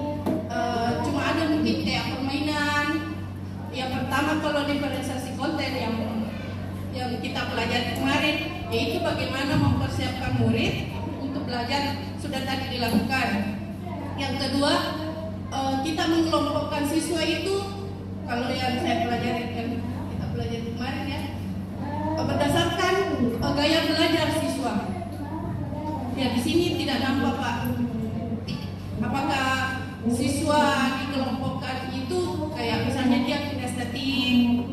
cuma ada mungkin kayak permainan. Yang pertama kalau diferensiasi konten yang kita pelajari kemarin, yaitu bagaimana mempersiapkan murid untuk belajar sudah tadi dilakukan. Yang kedua, kita mengelompokkan siswa itu, kalau yang saya pelajari kita pelajari kemarin ya, berdasarkan gaya belajar siswa. Ya di sini tidak nampak Pak, apakah siswa dikelompokkan itu kayak misalnya dia kinestetik,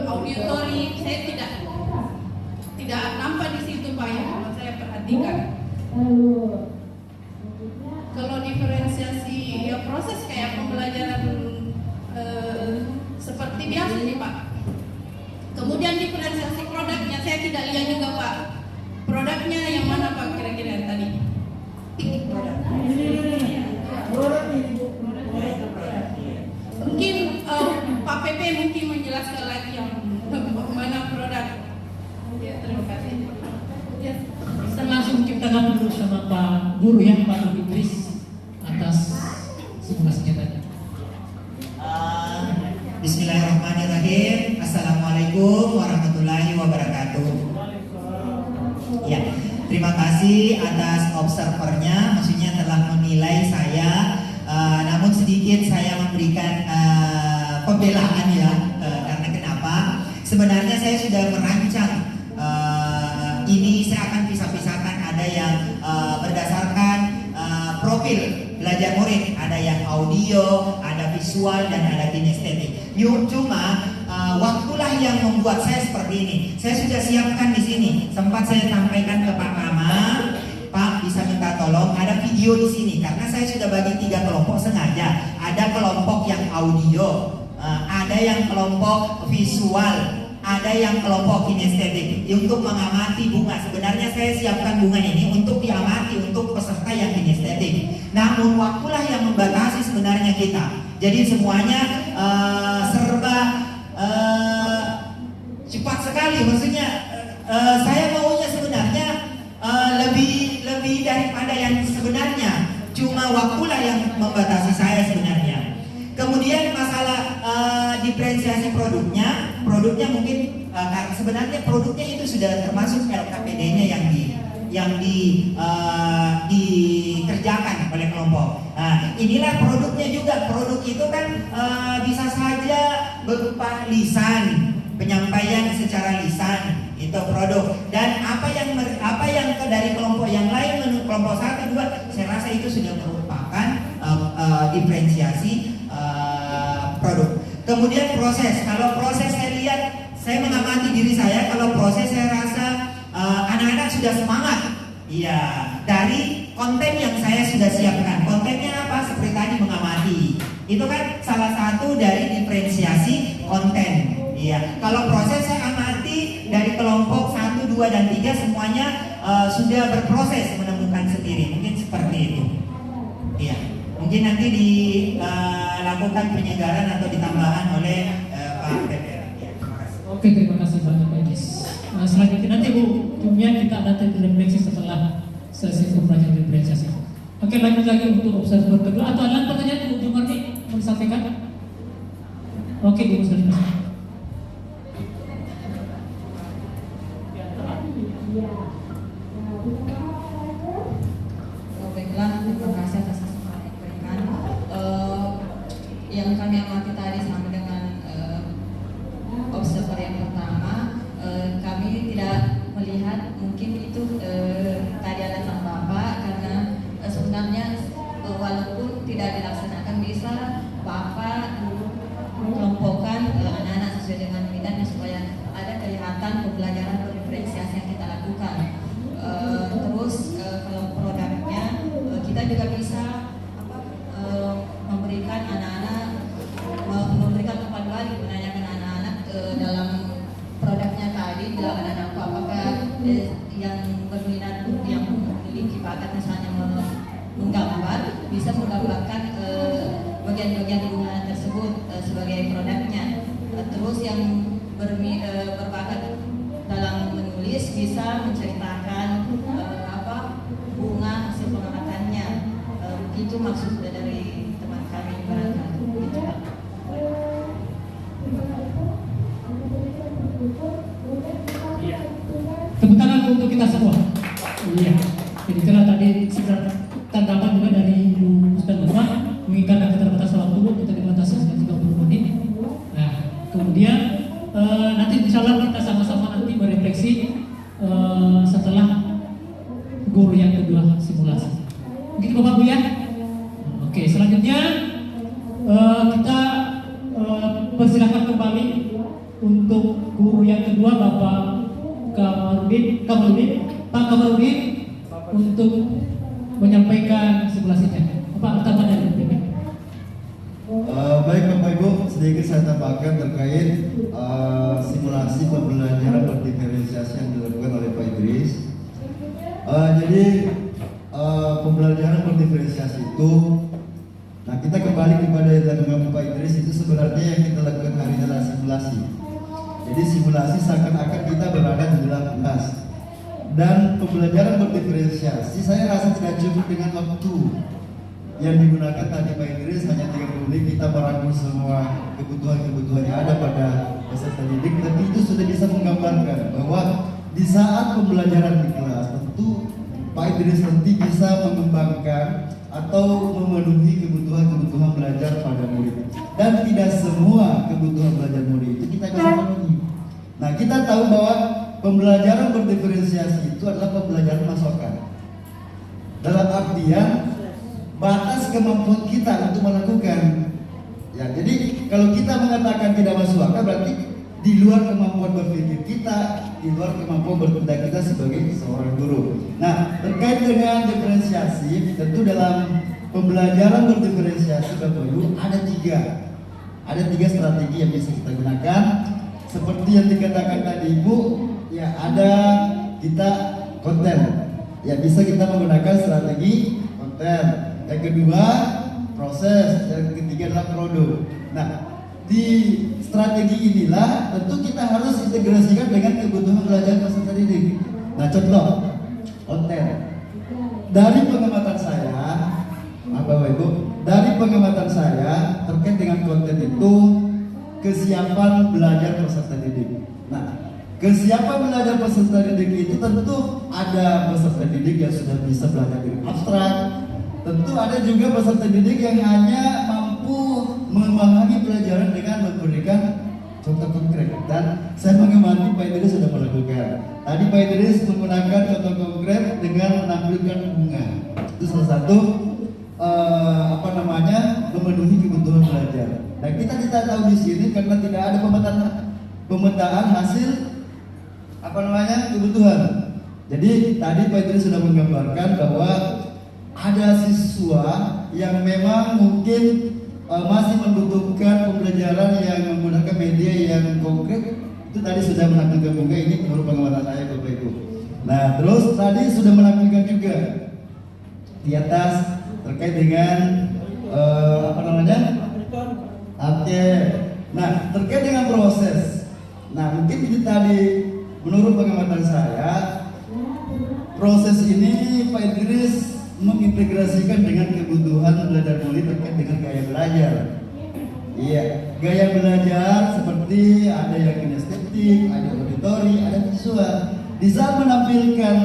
auditory, saya tidak nampak di situ Pak ya, kalau saya perhatikan. Kalau diferensiasi ya proses kayak pembelajaran seperti biasa nih Pak. Kemudian diferensiasi produknya saya tidak lihat juga Pak. Produknya yang mana Pak kira-kira tadi? Mungkin Pak PP mungkin menjelaskan lagi yang mana produk. Ya, terima kasih. Ya.
Kita langsung ciptakan dulu sama Pak Guru ya, Pak Idris atas simulasinya tadi.
Bismillahirrahmanirrahim. Assalamualaikum warahmatullahi wabarakatuh. Ya, terima kasih atas observernya, maksudnya telah menilai saya. Namun sedikit saya memberikan pembelaan ya, karena kenapa? Sebenarnya saya sudah merancang ini, saya akan pisah-pisahkan, ada yang berdasarkan profil belajar murid, ada yang audio, ada visual, dan ada kinestetik. Cuma waktulah yang membuat saya seperti ini. Saya sudah siapkan di sini. Sempat saya sampaikan ke Pak Mama, Pak bisa minta tolong ada video di sini karena saya sudah bagi 3 kelompok sengaja. Ada kelompok yang audio, ada yang kelompok visual, ada yang kelompok kinestetik untuk mengamati bunga. Sebenarnya saya siapkan bunga ini untuk diamati untuk peserta yang kinestetik. Namun waktulah yang membatasi sebenarnya kita. Jadi semuanya serba cepat sekali. Maksudnya saya maunya sebenarnya lebih daripada yang sebenarnya. Cuma waktulah yang membatasi saya sebenarnya. Kemudian masalah diferensiasi produknya mungkin karena sebenarnya produknya itu sudah termasuk LKPD-nya yang dikerjakan oleh kelompok. Nah, inilah produknya juga. Produk itu kan bisa saja berupa lisan, penyampaian secara lisan, itu produk. Dan apa yang dari kelompok yang lain menurut kelompok 1, 2, saya rasa itu sudah merupakan diferensiasi produk. Kemudian proses. Kalau proses saya lihat, saya mengamati diri saya. Kalau proses saya rasa anak-anak sudah semangat. Iya, dari konten yang saya sudah siapkan. Kontennya apa? Seperti tadi mengamati. Itu kan salah satu dari diferensiasi konten. Iya. Kalau proses saya amati dari kelompok 1, 2, dan 3 semuanya sudah berproses menemukan sendiri. Mungkin seperti itu. Iya. Mungkin nanti dilakukan penyegaran atau ditambahkan oleh Pak Peter. Ya, terima kasih.
Oke, terima kasih banyak Pak Idris. Selanjutnya nanti Bu, kemudian kita ada refleksi setelah sesi pembelajaran diferensiasi. Oke, lanjut lagi untuk observer kedua. Atau ada pertanyaan Bu Marti mau disampaikan? Oke, Bu Marti.
Baiklah, terima kasih atas kesempatan yang diberikan. Yang kami amati tadi sama dengan observer yang pertama, kami tidak melihat mungkin itu tadi alasan Bapak karena sebenarnya walaupun tidak dilaksanakan bisa Bapak kelompokkan anak-anak sesuai dengan minatnya supaya ada kelihatan pembelajaran berdiferensiasi yang kita lakukan. Terus kalau produknya kita juga bisa memberikan anak-anak memberikan kepaduan menanyakan anak-anak dalam produknya tadi bila anak-anak apakah yang berminat yang memiliki bakat misalnya menggambar bisa menggambarkan bagian-bagian bunga tersebut sebagai produknya. Terus yang berbakat dalam menulis bisa menceritakan bunga hasil pengamatannya. Itu maksud dari teman kami barangkali. Gitu, Pak.
Iya. Tepuk tangan untuk kita semua. Iya. Jadi karena tadi sudah tanggapan juga dari Ibu Ustaz Nurma mengingatkan keterbatasan waktu kita dibatasi hanya 30 menit. Nah, kemudian nanti insya Allah kita sama-sama nanti berefleksi setelah guru yang kedua simulasi. Begitu Bapak Bu ya. Oke, selanjutnya kita persilakan kembali untuk guru yang kedua Bapak Pak Kamarudin untuk menyampaikan simulasinya. Bapak tambah dari
Baik Bapak Ibu, sedikit saya tambahkan terkait simulasi pembelajaran berdiferensiasi yang dilakukan oleh Pak Idris. Jadi pembelajaran berdiferensiasi itu, nah kita kembali kepada yang dilakukan Pak Idris itu sebenarnya yang kita lakukan hari ini adalah simulasi. Jadi simulasi seakan-akan kita berada di dalam kelas. Dan pembelajaran berdiferensiasi saya rasa tidak cukup dengan waktu yang digunakan tadi Pak Idris hanya 30 menit kita merangkum semua kebutuhan-kebutuhan yang ada pada peserta didik, tapi itu sudah bisa menggambarkan bahwa di saat pembelajaran di kelas tentu Pak Idris nanti bisa mengembangkan atau memenuhi kebutuhan-kebutuhan belajar pada murid, dan tidak semua kebutuhan belajar murid itu kita bisa penuhi. Nah, kita tahu bahwa pembelajaran berdiferensiasi itu adalah pembelajaran masukan dalam artian batas kemampuan kita untuk melakukan. Ya, jadi kalau kita mengatakan tidak masuk akal berarti di luar kemampuan berpikir kita, di luar kemampuan bertindak kita sebagai seorang guru. Nah, terkait dengan diferensiasi, tentu dalam pembelajaran berdiferensiasi Bapak Ibu ada tiga strategi yang bisa kita gunakan. Seperti yang dikatakan tadi Ibu, ya ada kita konten. Ya bisa kita menggunakan strategi konten. Yang kedua proses, yang ketiga adalah produk. Nah, di strategi inilah tentu kita harus integrasikan dengan kebutuhan belajar peserta didik. Nah, contoh konten. Dari pengamatan saya, Bapak Ibu, dari pengamatan saya terkait dengan konten itu kesiapan belajar peserta didik. Nah, kesiapan belajar peserta didik itu tentu ada peserta didik yang sudah bisa belajar dengan abstrak. Tentu ada juga peserta didik yang hanya mampu memahami pelajaran dengan memberikan contoh konkret. Dan saya mengamati Pak Idris sudah melakukan. Tadi Pak Idris menggunakan contoh konkret dengan menampilkan bunga. Itu salah satu memenuhi kebutuhan belajar. Nah, kita tidak tahu di sini karena tidak ada pemetaan hasil kebutuhan. Jadi tadi Pak Idris sudah menggambarkan bahwa ada siswa yang memang mungkin masih membutuhkan pembelajaran yang menggunakan media yang konkret. Itu tadi sudah menampilkan bunga, ini menurut pengamatan saya Bapak Ibu. Nah, terus tadi sudah menampilkan juga di atas terkait dengan apa namanya? Oke. Nah, terkait dengan proses. Nah, mungkin ini tadi menurut pengamatan saya proses ini Pak Idris mengintegrasikan dengan kebutuhan belajar mengajar terkait dengan gaya belajar. Iya, gaya belajar seperti ada yang kinestetik, ada auditori, ada visual. Di saat menampilkan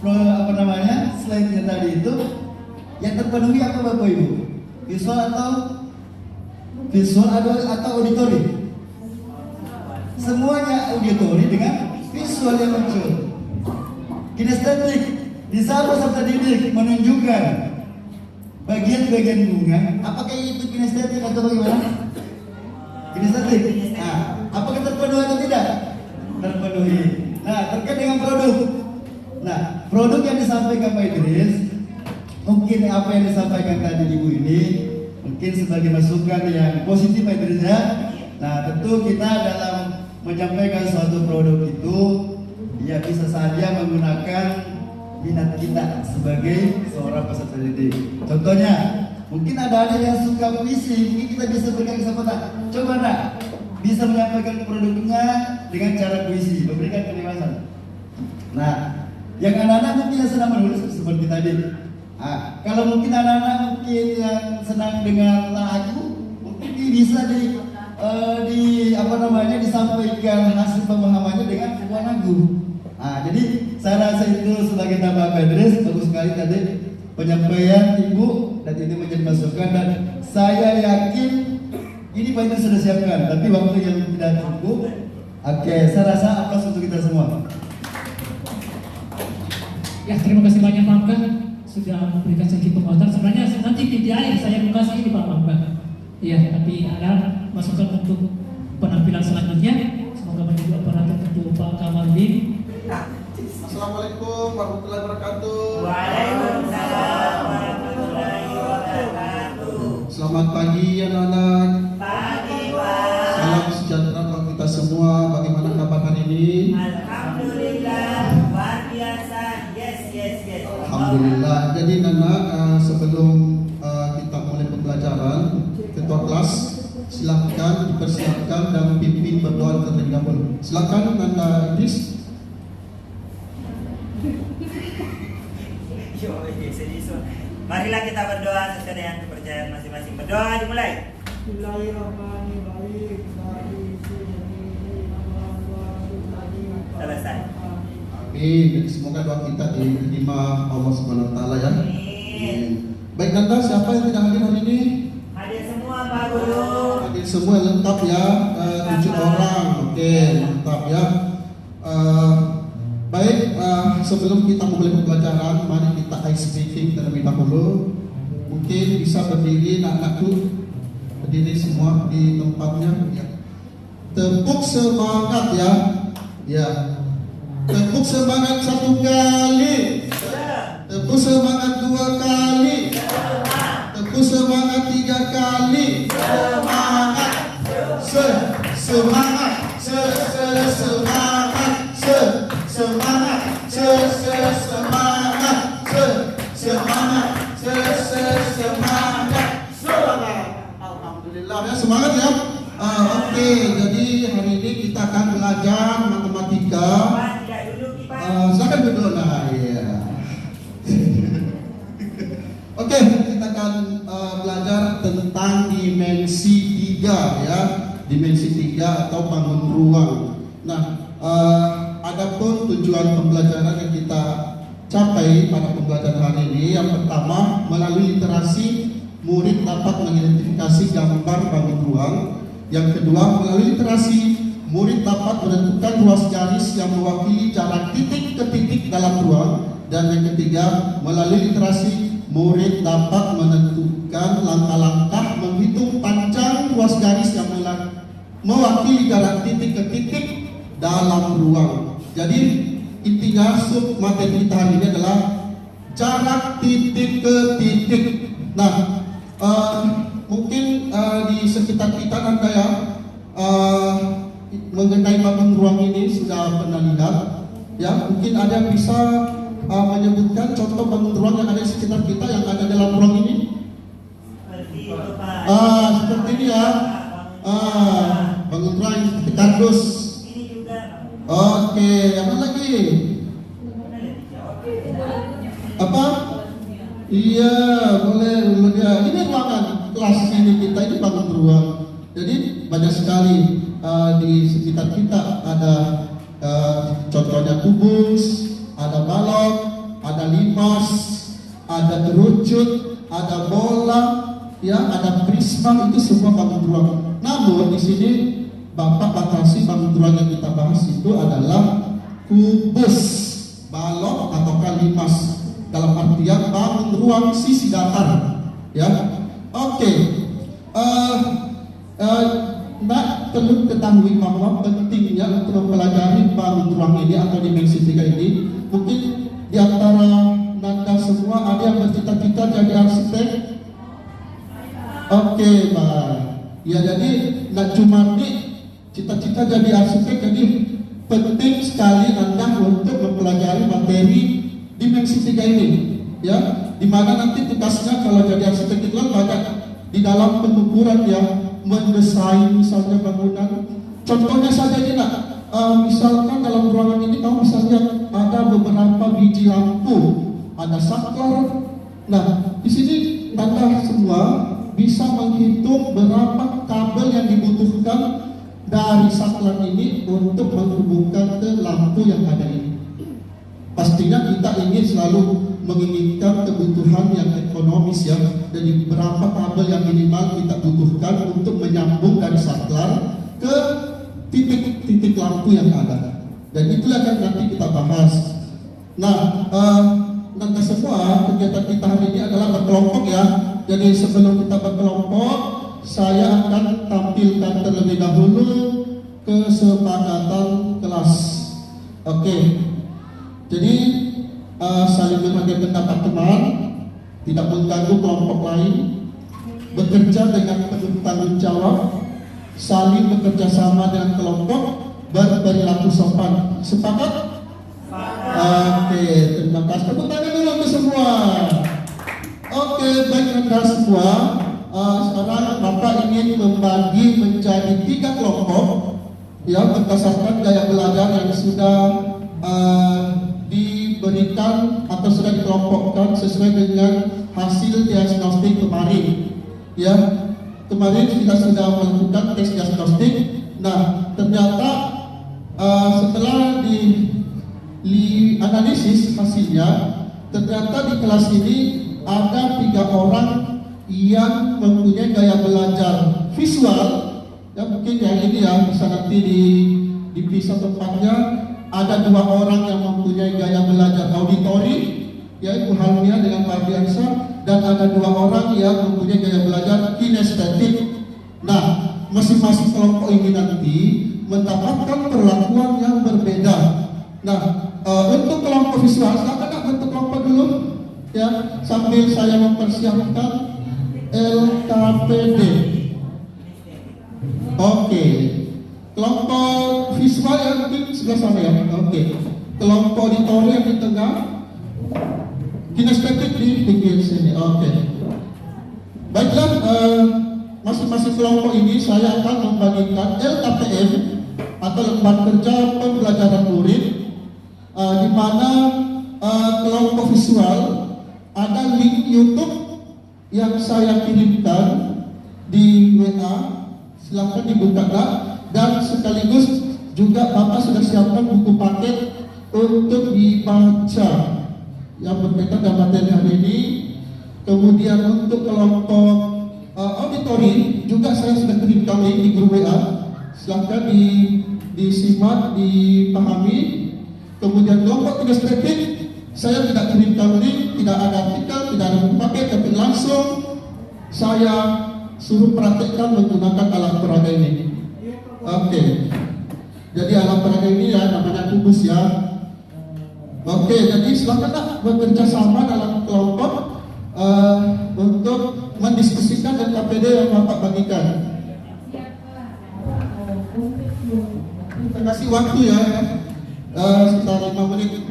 apa namanya slide-nya tadi itu, yang terpenuhi apa Bapak Ibu? Visual atau auditori? Semuanya auditori dengan visual yang muncul. Kinestetik, di saat peserta didik menunjukkan bagian-bagian bunga, apakah itu kinestetik atau bagaimana? Kinestetik. Nah, apakah terpenuhi atau tidak? Terpenuhi. Nah, terkait dengan produk. Nah, produk yang disampaikan Pak Idris, mungkin apa yang disampaikan tadi Ibu ini, mungkin sebagai masukan yang positif Pak Idris ya. Nah, tentu kita dalam menyampaikan suatu produk itu, ya bisa saja menggunakan minat kita sebagai seorang peserta didik. Contohnya, mungkin ada yang suka puisi, mungkin kita bisa berikan kesempatan. Coba nak, bisa menyampaikan produknya dengan cara puisi, memberikan kebebasan. Nah, yang anak-anak mungkin yang senang menulis seperti tadi. Nah, kalau mungkin anak-anak mungkin yang senang dengan lagu, mungkin bisa disampaikan hasil pemahamannya dengan sebuah lagu. Nah, jadi saya rasa itu sebagai tambah Pak Idris, bagus sekali tadi penyampaian Ibu, dan ini menjadi masukan, dan saya yakin ini Pak Idris sudah siapkan, tapi waktu yang tidak cukup. Oke, saya rasa aplaus untuk kita semua.
Ya, terima kasih banyak Pak Hamka sudah memberikan sedikit penguatan. Sebenarnya nanti di akhir saya mau kasih ini Pak Hamka. Iya, tapi ada masukan untuk penampilan selanjutnya. Semoga menjadi operator ketua Pak Kamarudin.
Assalamualaikum warahmatullahi wabarakatuh.
Waalaikumsalam warahmatullahi wabarakatuh.
Selamat pagi anak-anak.
Pagi Pak.
Salam sejahtera bagi kita semua. Bagaimana kabar hari ini?
Alhamdulillah, luar biasa. Yes.
Alhamdulillah. Jadi Nana, sebelum kita mulai pembelajaran, ketua kelas silakan dipersiapkan dan pimpin berdoa terlebih dahulu. Silakan Nanda Idris.
Marilah kita berdoa sesuai dengan kepercayaan masing-masing. Berdoa dimulai. Selesai.
Amin. Jadi semoga doa kita diterima Allah Subhanahu wa taala ya.
Amin.
Baik Nanda, siapa yang tidak hadir hari ini?
Hadir semua Pak Guru.
Hadir semua lengkap ya, 7 orang. Oke, lengkap ya. Baik, sebelum kita mulai pembelajaran, mari kita ice breaking terlebih dahulu. Mungkin bisa berdiri anak-anakku, berdiri semua di tempatnya. Ya. Tepuk semangat ya. Ya. Tepuk semangat 1 kali. Tepuk semangat 2 kali. Tepuk semangat 3 kali. Semangat. Semangat. Semangat. Semangat, semangat, semangat. Alhamdulillah ya, semangat ya. Oke, jadi hari ini kita akan belajar matematika. Silakan duduk lah ya. Oke, kita akan belajar tentang dimensi 3 ya, dimensi 3 atau bangun ruang. Nah, adapun tujuan pembelajaran yang kita capai pada pembelajaran hari ini, yang pertama, melalui literasi murid dapat mengidentifikasi gambar bangun ruang. Yang kedua, melalui literasi murid dapat menentukan ruas garis yang mewakili jarak titik ke titik dalam ruang. Dan yang ketiga, melalui literasi murid dapat menentukan langkah-langkah menghitung panjang ruas garis yang mewakili jarak titik ke titik dalam ruang. Jadi intinya sub materi kita hari ini adalah jarak titik ke titik. Nah, mungkin di sekitar kita Anda ya mengenai bangun ruang ini sudah pernah lihat ya. Mungkin ada yang bisa menyebutkan contoh bangun ruang yang ada di sekitar kita yang ada dalam ruang ini.
Seperti itu, Pak.
Seperti ini ya. Bangun ruang seperti kardus.
Ini juga.
Oke, apa lagi? Apa? Iya, boleh. Ini ruangan kelas ini kita ini bangun ruang. Jadi banyak sekali di sekitar kita ada contohnya kubus, ada balok, ada limas, ada kerucut, ada bola, ya, ada prisma, itu semua bangun ruang. Namun di sini Bapak batasi bangun ruang yang kita bahas itu adalah kubus, balok atau limas, dalam artian bangun ruang sisi datar, ya. Oke. Mbak perlu ketahui bahwa pentingnya untuk mempelajari bangun ruang ini atau dimensi 3 ini. Mungkin di antara Nanda semua ada yang bercita-cita jadi arsitek. Oke, Mbak. Ya, jadi nggak cuma nih cita-cita jadi arsitek, jadi penting sekali Anda untuk mempelajari materi dimensi 3 ini, ya. Dimana nanti tugasnya kalau jadi arsitek itu kan banyak di dalam pengukuran ya, mendesain misalnya bangunan. Contohnya saja ini nak, misalkan dalam ruangan ini kamu bisa lihat ada beberapa biji lampu, ada saklar. Nah, di sini Anda semua bisa menghitung berapa kabel yang dibutuhkan dari saklar ini untuk menghubungkan ke lampu yang ada ini. Pastinya kita ingin selalu menginginkan kebutuhan yang ekonomis ya. Jadi berapa kabel yang minimal kita butuhkan untuk menyambung dari saklar ke titik-titik lampu yang ada. Dan itulah yang nanti kita bahas. Nah, nanti semua kegiatan kita hari ini adalah berkelompok ya. Jadi sebelum kita berkelompok, saya akan tampilkan terlebih dahulu kesepakatan kelas. Oke. Jadi saling menghargai pendapat teman, tidak mengganggu kelompok lain, bekerja dengan penuh tanggung jawab, saling bekerja sama dengan kelompok, berperilaku sopan. Sepakat? Oke, terima kasih. Tepuk tangan dulu untuk semua. Oke, baik Anda semua. Sekarang Bapak ingin membagi menjadi 3 kelompok, ya, berdasarkan gaya belajar yang sudah diberikan atau sudah dikelompokkan sesuai dengan hasil diagnostik kemarin. Ya, kemarin kita sudah melakukan tes diagnostik. Nah, ternyata setelah analisis hasilnya, ternyata di kelas ini ada 3 orang yang mempunyai gaya belajar visual. Ya, mungkin yang ini ya bisa nanti dipisah tempatnya. Ada 2 orang yang mempunyai gaya belajar auditori, yaitu Halmia dengan Mardiansa, dan ada 2 orang yang mempunyai gaya belajar kinestetik. Nah, masing-masing kelompok ini nanti mendapatkan perlakuan yang berbeda. Nah, untuk kelompok visual, silakan bentuk kelompok dulu, ya, sambil saya mempersiapkan LKPD. Oke. Kelompok visual yang mungkin sebelah sana ya. Oke. Kelompok auditori yang di tengah, kinestetik di pinggir sini. Oke. Baiklah, masing-masing kelompok ini saya akan membagikan LKPM atau lembar kerja pembelajaran murid, di mana kelompok visual ada link YouTube yang saya kirimkan di WA. Silahkan dibuka. Dan sekaligus juga Bapak sudah siapkan buku paket untuk dibaca yang berkaitan dengan materi hari ini. Kemudian untuk kelompok auditori juga saya sudah kirimkan link di grup WA. Silahkan disimak, dipahami. Kemudian kelompok kinestetik saya tidak kirimkan link, tidak ada artikel, tidak ada buku paket, tapi langsung saya suruh praktekkan menggunakan alat peraga ini. Oke. Jadi alat peraga ini ya namanya kubus ya. Oke, jadi silakanlah bekerja sama dalam kelompok untuk mendiskusikan KPD yang Bapak bagikan. Kita kasih waktu ya, sekitar 5 menit.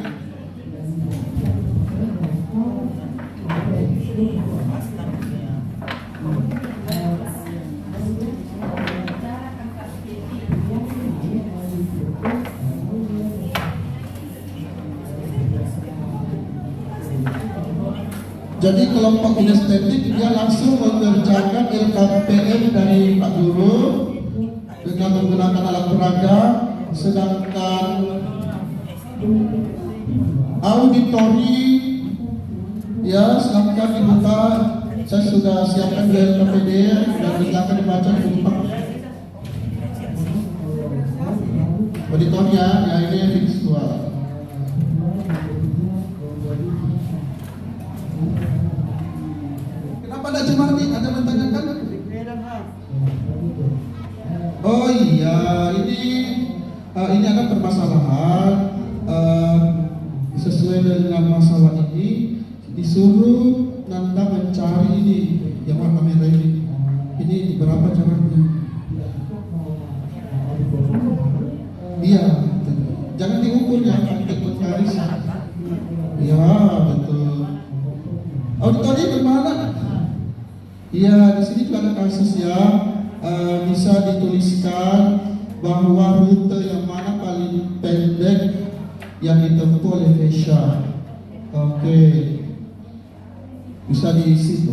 Jadi kelompok kinestetik dia langsung mengerjakan LKPM dari Pak Guru dengan menggunakan alat peraga, sedangkan auditori ya silakan dibuka. Saya sudah siapkan di LKPD dan silakan dibaca di buku auditornya ya, ini visual. Pada Jumardi ada menanyakan? Oh iya, ini ada permasalahan sesuai dengan masalah ini disuruh Nanda mencari ini yang warna merah ini. Ini berapa caranya? Iya, jangan diukur ya, untuk mencari. Iya betul. Auditori kemana? Iya, di sini juga ada kasus ya, bisa dituliskan bahwa rute yang mana paling pendek yang ditempuh oleh Vesha. Oke, bisa diisi.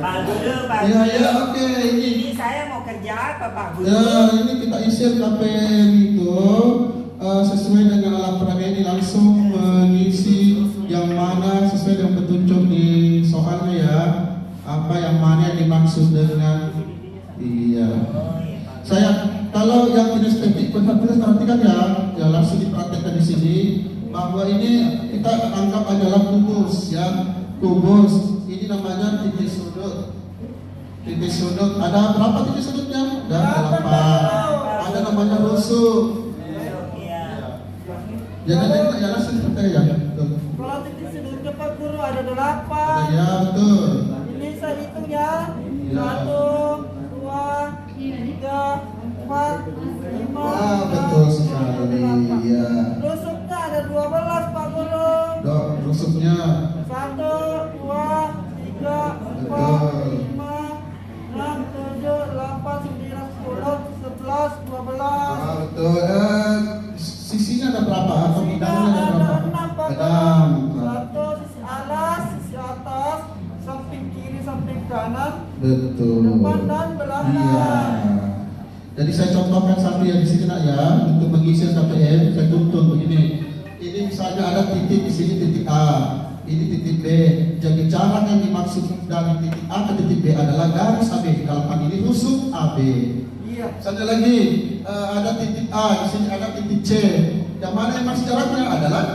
Pak Guru, Pak
Iya,
Guru.
ya, oke,
Ini saya mau kerja apa, Pak Guru?
Ya, ini kita isi KPM itu sesuai dengan alat peraga ini, langsung mengisi yang mana sesuai dengan petunjuk di soalnya ya, apa yang mana yang dimaksud dengan iya. Saya kalau yang kinestetik perhatikan ya langsung dipraktekkan di sini bahwa ini kita anggap adalah kubus ya, kubus. Ini namanya titik sudut. Titik sudut ada berapa titik sudutnya? Ada 8. Ada namanya rusuk. Jadi ya langsung seperti ya.
Kalau titik sudutnya Pak Guru ada 8.
Ya betul.
Ini saya hitung ya.
Ya.
1, 2, 3, 4, 5.
Ah, betul sekali. Ya.
Rusuknya ada 12 Pak Guru.
Rusuknya
1, 2, 3, 4, 5, 6, 7, 8, 9, 10, 11, 12.
ah, betul. Sisinya ada berapa? Atau bidangnya ada berapa?
Ada 6 Pak
Ada
Guru. 1 sisi alas, sisi atas, samping kiri, samping kanan,
betul.
depan dan belakang.
Iya. Jadi saya contohkan satu yang di sini nak ya, untuk mengisi KPM saya tuntun begini. Ini misalnya ada titik di sini titik A, ini titik B. Jadi jarak yang dimaksud dari titik A ke titik B adalah garis AB. Dalam hal ini rusuk AB.
Iya.
Satu lagi ada titik A, di sini ada titik C. Yang mana yang masih jaraknya adalah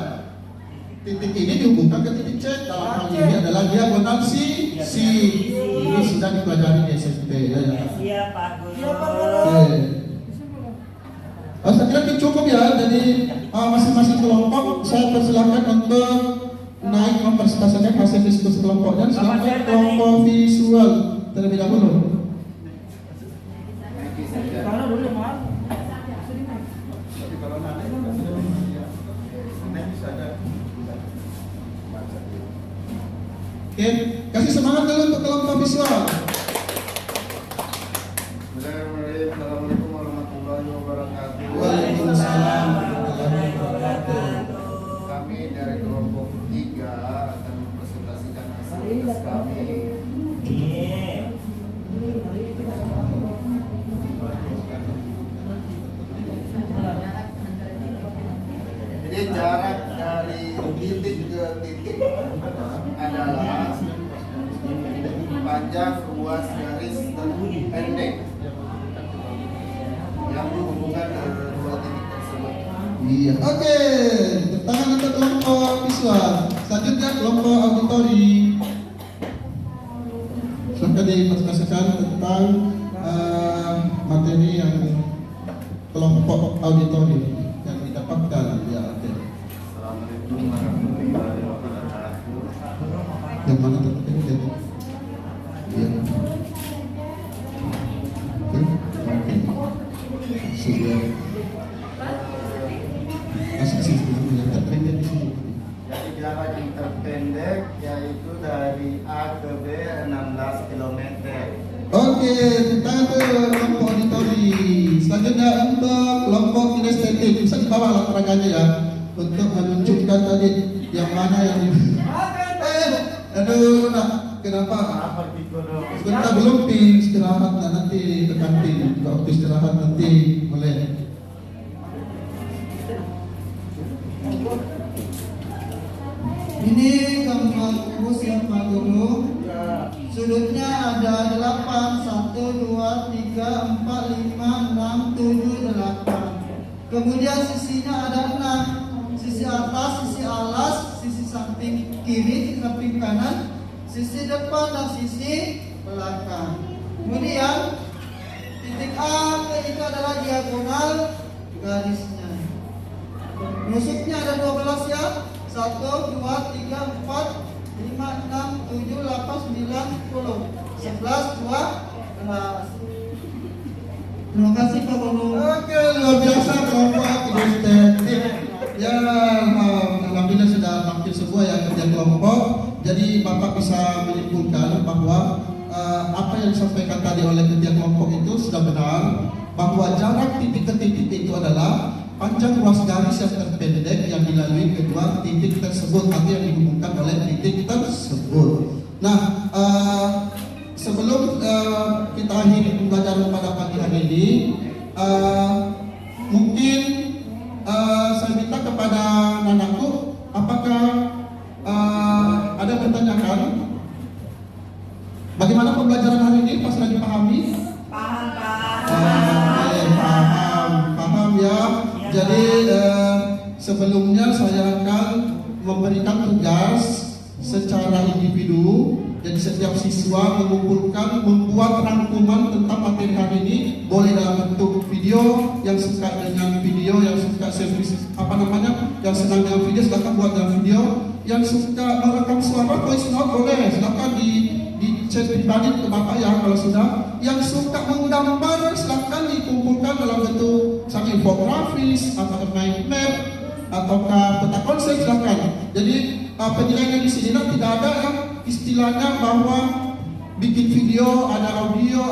titik ini dihubungkan ke titik C. Dalam hal ini adalah diagonal C. Ini sudah dipelajari di SMP ya.
Siap Pak Guru.
Iya Pak Guru.
Oke. Saya kira cukup ya. Jadi masing-masing kelompok saya persilakan untuk naik mempresentasikan hasil diskusi kelompoknya. Silakan kelompok visual terlebih dahulu.
Karena dulu Mas.
Oke, kasih semangat dulu untuk kelompok visual.
Assalamualaikum warahmatullahi wabarakatuh.
Waalaikumsalam warahmatullahi wabarakatuh.
Kami dari kelompok 3 akan mempresentasikan hasil tugas kami. Jadi jarak dari titik ke titik adalah panjang ruas garis pendek yang menghubungkan dua titik tersebut.
Iya. Oke, tepuk tangan untuk kelompok visual. Selanjutnya kelompok auditori. Silakan dipresentasikan tentang materi yang kelompok auditori yang didapatkan ya Aden.
Assalamualaikum warahmatullahi wabarakatuh.
Yang mana terpenting? Ya. Oke. Sudah. Masuk sih yang terpendek di sini.
Jadi jarak yang terpendek yaitu dari A ke B 16 km.
Oke, kita ke kelompok auditori. Selanjutnya untuk kelompok kinestetik bisa dibawa alat peraganya ya untuk menunjukkan tadi yang mana yang aduh, nah, kenapa?
Apa Kikono?
Sebentar belum istirahat, nah, nanti ke kantin. Kalau istirahat nanti boleh.
Ini gambar kubus yang Pak Guru. Sudutnya ada 8, 1, 2, 3, 4, 5, 6, 7, 8. Kemudian sisinya ada 6. Sisi atas, sisi alas, sisi samping kiri, sisi samping kanan, sisi depan dan sisi belakang. Kemudian titik A itu adalah diagonal garisnya. Nusuknya ada 12 ya. 1, 2, 3, 4, 5, 6, 7, 8, 9, 10, 11, 12. Terima kasih Pak Guru.
Oke, luar biasa kelompok kinestetik. Ya, alhamdulillah sudah tampil semua ya kerja kelompok. Jadi Bapak bisa menyimpulkan bahwa apa yang disampaikan tadi oleh kerja kelompok itu sudah benar, bahwa jarak titik ke titik itu adalah panjang ruas garis yang terpendek yang dilalui kedua titik tersebut atau yang dihubungkan oleh titik tersebut. Nah, sebelum kita akhiri pembelajaran pada pagi hari ini, mungkin saya minta kepada Nanaku, apakah ada yang bertanyakan bagaimana pembelajaran hari ini? Pas lagi pahami? Paham ya. Jadi sebelumnya saya akan memberikan tugas secara individu. Jadi setiap siswa mengumpulkan, membuat rangkuman tentang materi hari ini, boleh dalam bentuk video, yang suka dengan video, yang suka service yang senang dengan video silakan buat dalam video, yang suka merekam suara voice note boleh, silakan di chat pribadi ke Bapak ya kalau sudah. Yang suka menggambar silakan dikumpulkan dalam bentuk infografis atau mind map ataukah peta konsep silakan. Jadi penilaian di sini tidak ada yang istilahnya bahwa bikin video, ada audio,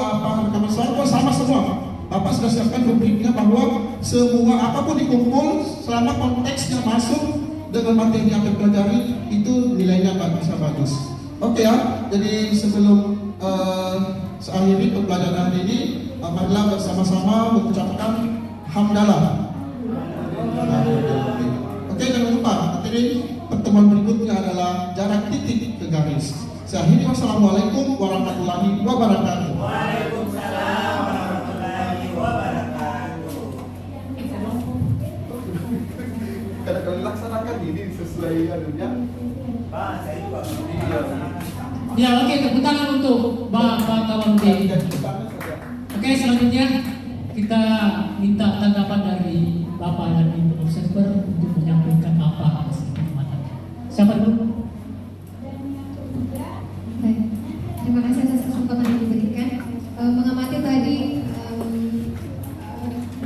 rekaman suara sama semua. Bapak sudah siapkan rubriknya bahwa semua apapun dikumpul selama konteksnya masuk dengan materi yang dipelajari itu nilainya bisa bagus. Oke ya, jadi sebelum akhiri pembelajaran hari ini, marilah bersama-sama mengucapkan hamdalah. Oke, jangan lupa materi pertemuan berikutnya adalah jarak titik ke garis. Saya akhiri, wassalamualaikum warahmatullahi wabarakatuh.
Waalaikumsalam warahmatullahi wabarakatuh.
Kalau dilaksanakan ini sesuai anunya,
Pak, saya juga
Ya, oke, tepuk tangan untuk Bapak Kawarudi. Oke, selanjutnya kita minta tanggapan dari Bapak dan Ibu observer untuk menyampaikan apa hasil pengamatan. Siapa dulu?
Baik, terima kasih atas kesempatan yang diberikan. Mengamati tadi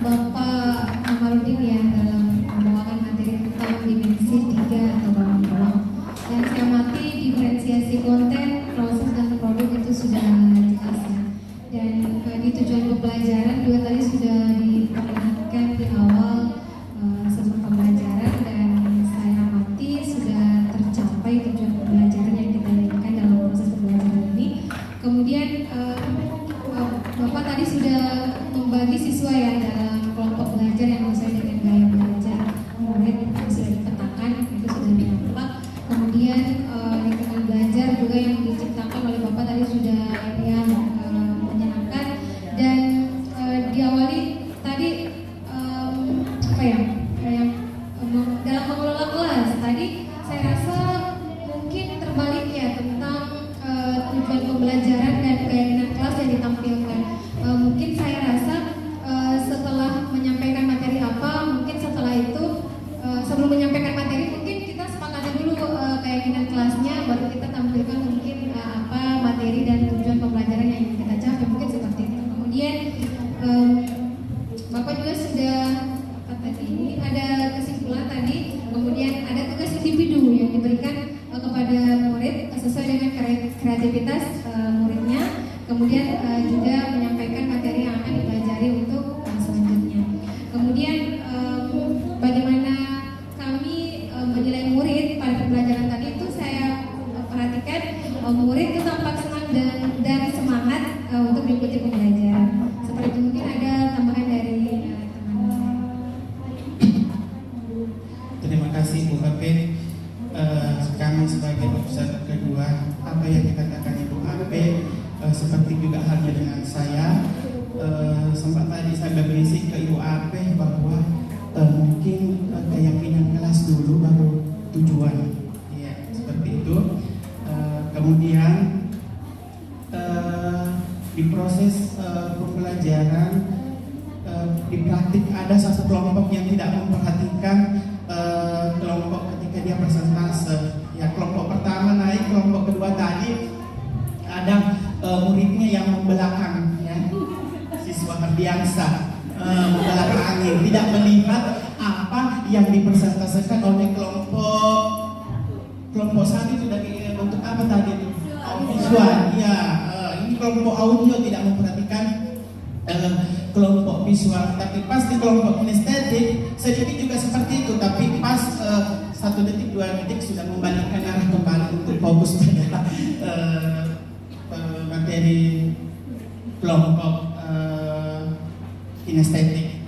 Bapak Kamarudin ya dalam membawakan materi tentang dimensi 3 atau bangun ruang. Dan saya amati diferensiasi konten, proses dan produk itu sudah jelas ya. Dan di tujuan pembelajaran juga tadi sudah diperlihatkan di awal sebelum pembelajaran, dan saya amati sudah tercapai tujuan pembelajaran yang kita inginkan dalam proses pembelajaran ini. Kemudian Bapak tadi sudah membagi siswa ya dalam kelompok belajar yang sesuai dengan gaya belajar murid yang sudah dipetakan, itu sudah dinampak. Kemudian lingkungan belajar juga yang diciptakan oleh Bapak tadi sudah ya menyenangkan, dan diawali tadi dalam mengelola kelas tadi saya rasa mungkin terbalik ya tentang tujuan pembelajaran dan keyakinan kelas yang ditampilkan. Mungkin saya rasa setelah menyampaikan Kemudian juga menyampaikan materi yang akan dipelajari untuk selanjutnya. Kemudian bagaimana kami menilai murid pada pembelajaran tadi itu saya perhatikan murid itu tampak senang dan semangat untuk mengikuti pembelajaran. Seperti itu, mungkin ada tambahan dari teman-teman.
Terima kasih Bu Kapit. Kami sebagai peserta kedua, apa yang dikatakan Ibu Ape seperti juga halnya dengan saya. Sempat tadi saya berbisik ke Ibu Ape bahwa mungkin keyakinan kelas dulu baru tujuan, ya seperti itu. Kemudian di proses pembelajaran di praktik ada satu kelompok yang tidak memperhatikan kelompok ketika dia persentase. Ya, kelompok pertama naik, kelompok kedua tadi ada muridnya yang membelakang, ya, siswa terbiasa membelakangi, tidak melihat apa yang dipresentasikan oleh kelompok satu itu dari bentuk apa tadi itu visual. Ya, ini kelompok audio tidak memperhatikan kelompok visual, tapi pas di kelompok kinestetik sedikit juga seperti itu, tapi pas 1 detik 2 detik sudah membalikkan arah kembali untuk fokus pada materi kelompok kinestetik.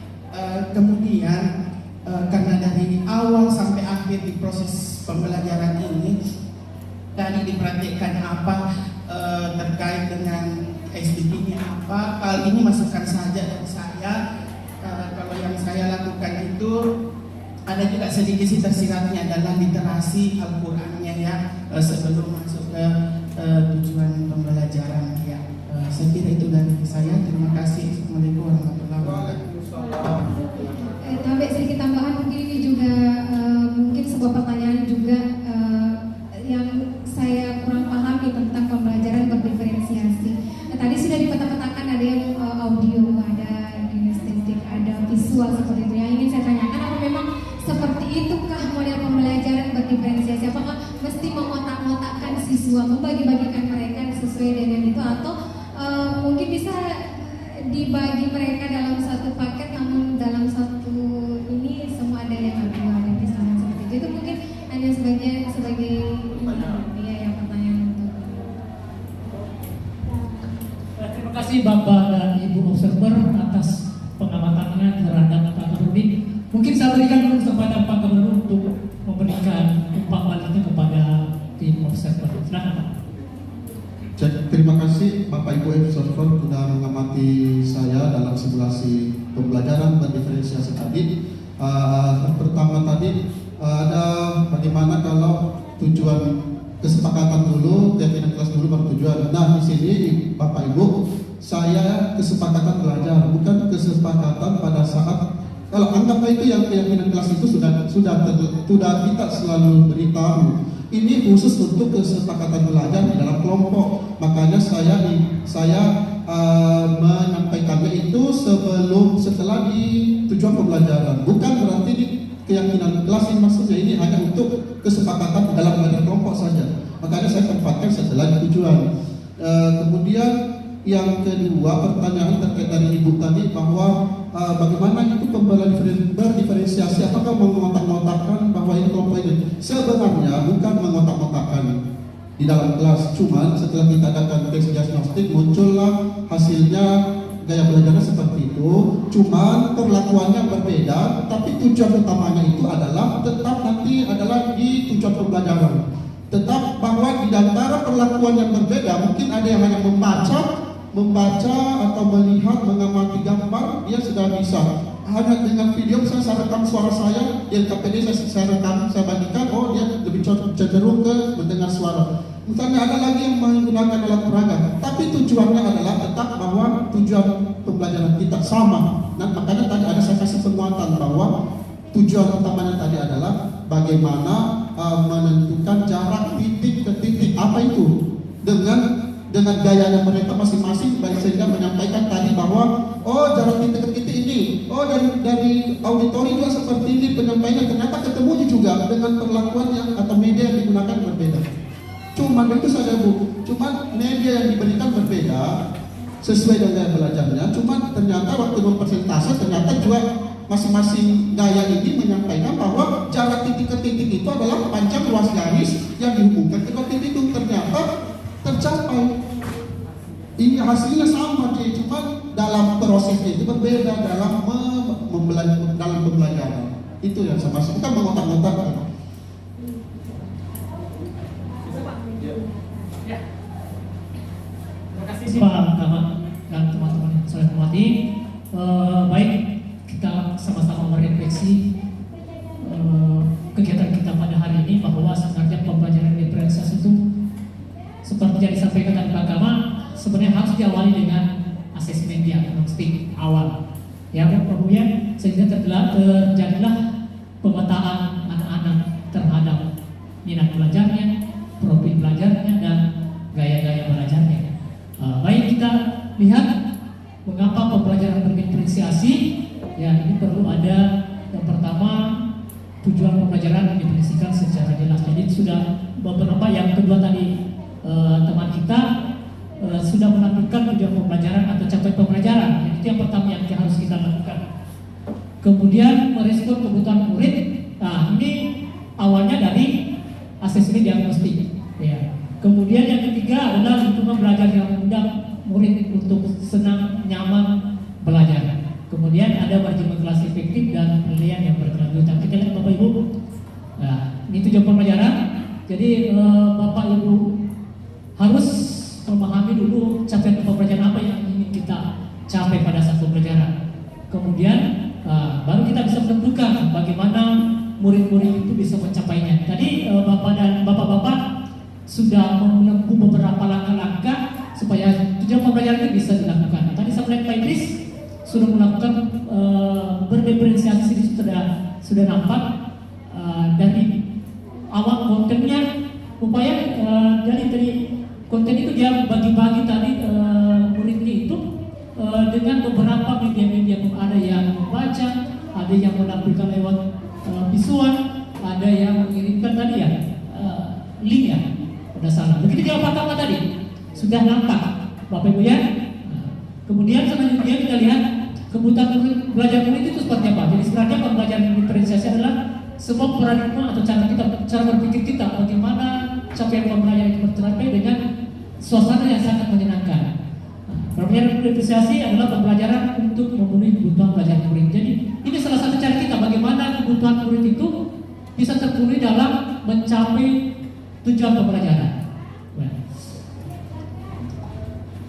Kemudian karena dari awal sampai akhir di proses pembelajaran ini tadi diperhatikan apa terkait dengan SDG-nya apa. Kali ini masukan saja dari saya. Kalau yang saya lakukan itu ada juga sedikit tersiratnya adalah literasi Al-Qur'annya, ya, sebelum masuk ke tujuan pembelajaran, ya. Saya kira itu dari saya. Terima kasih. Assalamualaikum warahmatullahi wabarakatuh.
Tambah sedikit tambahan, mungkin ini juga mungkin sebuah pertanyaan juga yang saya kurang pahami tentang pembelajaran berdiferensiasi. Tadi sudah dipeta-petakan ada yang audio, ada yang kinestetik, ada visual seperti itu. Yang ingin saya tanyakan, apa memang seperti itukah model pembelajaran berdiferensiasi? Apakah mesti mengotak-ngotakkan siswa, membagi-bagikan mereka sesuai dengan itu, atau mungkin bisa dibagi mereka dalam satu paket, namun dalam satu ini semua ada yang kedua, misalnya seperti itu. Itu mungkin hanya sebagai ini ya, pertanyaan untuk.
Terima kasih Bapak dan Ibu observer atas pengamatannya terhadap Pak Kamarudin. Mungkin saya berikan dulu kepada Pak Kamarudin untuk memberikan umpan baliknya kepada tim observer. Silakan Pak.
Terima kasih Bapak Ibu observer sudah mengamati saya dalam simulasi pembelajaran berdiferensiasi tadi. Pertama tadi ada bagaimana kalau tujuan kesepakatan dulu, keyakinan kelas dulu baru tujuan. Nah, di sini Bapak Ibu, saya kesepakatan belajar, bukan kesepakatan pada saat kalau anggaplah itu yang keyakinan kelas itu sudah kita selalu beritahu. Ini khusus untuk kesepakatan belajar di dalam kelompok. Makanya saya menyampaikannya itu setelah di tujuan pembelajaran. Bukan berarti di keyakinan kelas ini, maksudnya ini hanya untuk kesepakatan dalam belajar kelompok saja. Makanya saya tempatkan setelah di tujuan. Kemudian yang kedua, pertanyaan terkait dari Ibu tadi bahwa bagaimana itu pembelajaran berdiferensiasi, apakah mengotak-ngotakkan bahwa ini kelompok ini? Sebenarnya bukan mengotak-ngotakkan di dalam kelas, cuman setelah kita adakan tes diagnostik muncullah hasilnya gaya belajarnya seperti itu, cuman perlakuannya berbeda, tapi tujuan utamanya itu adalah tetap nanti adalah di tujuan pembelajaran. Tetap bahwa di antara perlakuan yang berbeda, mungkin ada yang hanya membaca atau melihat, mengamati gambar, dia sudah bisa. Hanya dengan video saya rekam suara saya, di LKPD saya rekam, saya bagikan, oh dia lebih cenderung ke mendengar suara. Misalnya ada lagi yang menggunakan alat peraga, tapi tujuannya adalah tetap bahwa tujuan pembelajaran kita sama. Nah, makanya tadi ada saya kasih penguatan bahwa tujuan utamanya tadi adalah bagaimana menentukan jarak titik ke titik. Apa itu? Dengan gayanya mereka masing-masing, sehingga menyampaikan tadi bahwa oh jarak titik ke titik ini, oh dari auditori juga seperti ini penyampaiannya, ternyata ketemu juga dengan perlakuan yang atau media yang digunakan berbeda. Cuma itu saja Bu. Cuma media yang diberikan berbeda sesuai dengan gaya belajarnya. Cuma ternyata waktu mempresentasi ternyata juga masing-masing gaya ini menyampaikan bahwa jarak titik ke titik itu adalah panjang luas garis yang dihubungkan ke titik itu ternyata tercapai. Ini hasilnya sama, cuma dalam prosesnya itu berbeda dalam dalam pembelajaran. Itu yang sama, bukan mengotak-ngotak.
Pak dan teman-teman yang saya hormati, baik kita sama-sama merefleksi kegiatan kita pada hari ini bahwa sebenarnya pembelajaran diferensiasi itu seperti yang disampaikan tadi Pak Gama sebenarnya harus diawali dengan asesmen diagnostik awal, ya Bapak Ibu ya, sehingga terjadilah pemetaan anak-anak terhadap minat belajarnya, profil belajarnya dan gaya-gaya belajarnya. Baik kita lihat mengapa pembelajaran berdiferensiasi. Ya, ini perlu ada yang pertama tujuan pembelajaran didefinisikan secara jelas. Jadi sudah beberapa yang kedua tadi teman kita sudah menampilkan tujuan pembelajaran atau capaian pembelajaran. Itu yang pertama yang harus kita lakukan. Kemudian merespon kebutuhan murid. Nah, ini awalnya dari asesmen diagnostik. Ya. Kemudian yang ketiga adalah lingkungan belajar yang mengundang murid untuk senang, nyaman belajar. Kemudian ada manajemen kelas efektif dan penilaian yang berkelanjutan. Kita lihat Bapak Ibu. Nah, ini tujuan pembelajaran. Jadi Bapak Ibu harus memahami dulu capaian pembelajaran apa yang ingin kita capai pada saat pembelajaran. Kemudian baru kita bisa menentukan bagaimana murid-murid itu bisa mencapainya. Tadi Bapak dan Bapak-bapak sudah menempuh beberapa langkah-langkah supaya tujuan pembelajaran itu bisa dilakukan. Tadi saya melihat Pak Idris sudah melakukan berdiferensiasi ini sudah nampak dari awal kontennya, upaya dari konten itu dia bagi-bagi tadi muridnya itu dengan beberapa media-media, ada yang membaca, ada yang menampilkan lewat visual, ada yang mengirimkan tadi ya link ya. Pada sana. Begitu juga pertama tadi sudah nampak Bapak Ibu ya. Kemudian selanjutnya kita lihat kebutuhan belajar murid itu seperti apa. Jadi sebenarnya pembelajaran diferensiasi adalah sebuah paradigma atau cara berpikir kita bagaimana capaian pembelajaran itu tercapai dengan suasana yang sangat menyenangkan. Pembelajaran diferensiasi adalah pembelajaran untuk memenuhi kebutuhan belajar murid. Jadi ini salah satu cara kita bagaimana kebutuhan murid itu bisa terpenuhi dalam mencapai tujuan pembelajaran.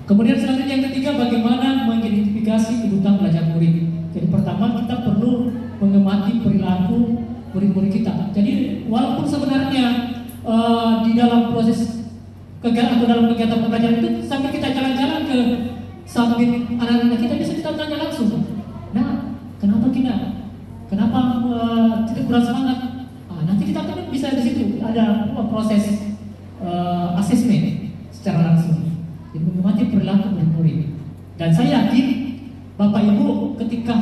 Kemudian selanjutnya yang ketiga bagaimana mengidentifikasi kebutuhan belajar murid. Jadi pertama kita perlu mengamati perilaku murid-murid kita. Jadi walaupun sebenarnya di dalam proses kegiatan atau dalam kegiatan pembelajaran itu sambil kita jalan-jalan ke samping anak-anak kita bisa kita tanya langsung. Nah, kenapa kita? Kenapa tidak kurang semangat? Nanti kita kan bisa di situ ada proses asesmen secara langsung. Jadi mengamati perilaku murid-murid. Dan saya yakin Bapak Ibu ketika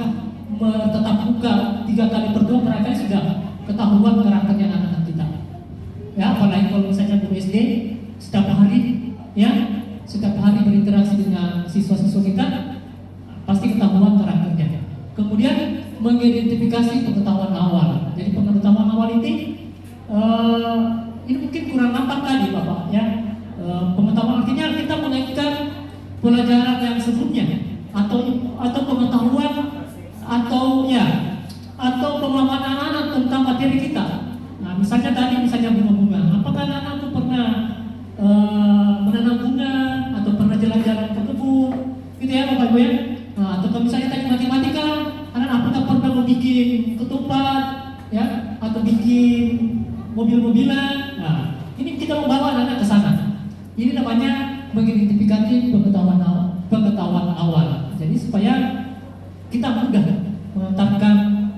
tetap muka 3 kali berdua mereka sudah ketahuan karakternya anak-anak kita. Ya, apalagi kalau misalnya guru SD setiap hari berinteraksi dengan siswa-siswa kita pasti ketahuan karakternya. Kemudian mengidentifikasi pengetahuan awal. Jadi pengetahuan awal ini mungkin kurang nampak tadi Bapak ya. Pengetahuan artinya kita mengaitkan pelajaran yang sebelumnya atau pengetahuan atau pemahaman anak-anak tentang materi kita. Nah, misalnya bunga-bunga. Apakah anak-anak itu pernah menanam bunga atau pernah jalan-jalan ke kebun? Gitu ya Bapak Ibu ya. Nah, atau misalnya tadi matematika, anak-anak pernah membuat ketupat ya atau bikin mobil-mobilan. Nah, ini kita membawa anak-anak ke sana. Ini namanya mengidentifikasi pengetahuan awal. Jadi supaya kita mudah mengantarkan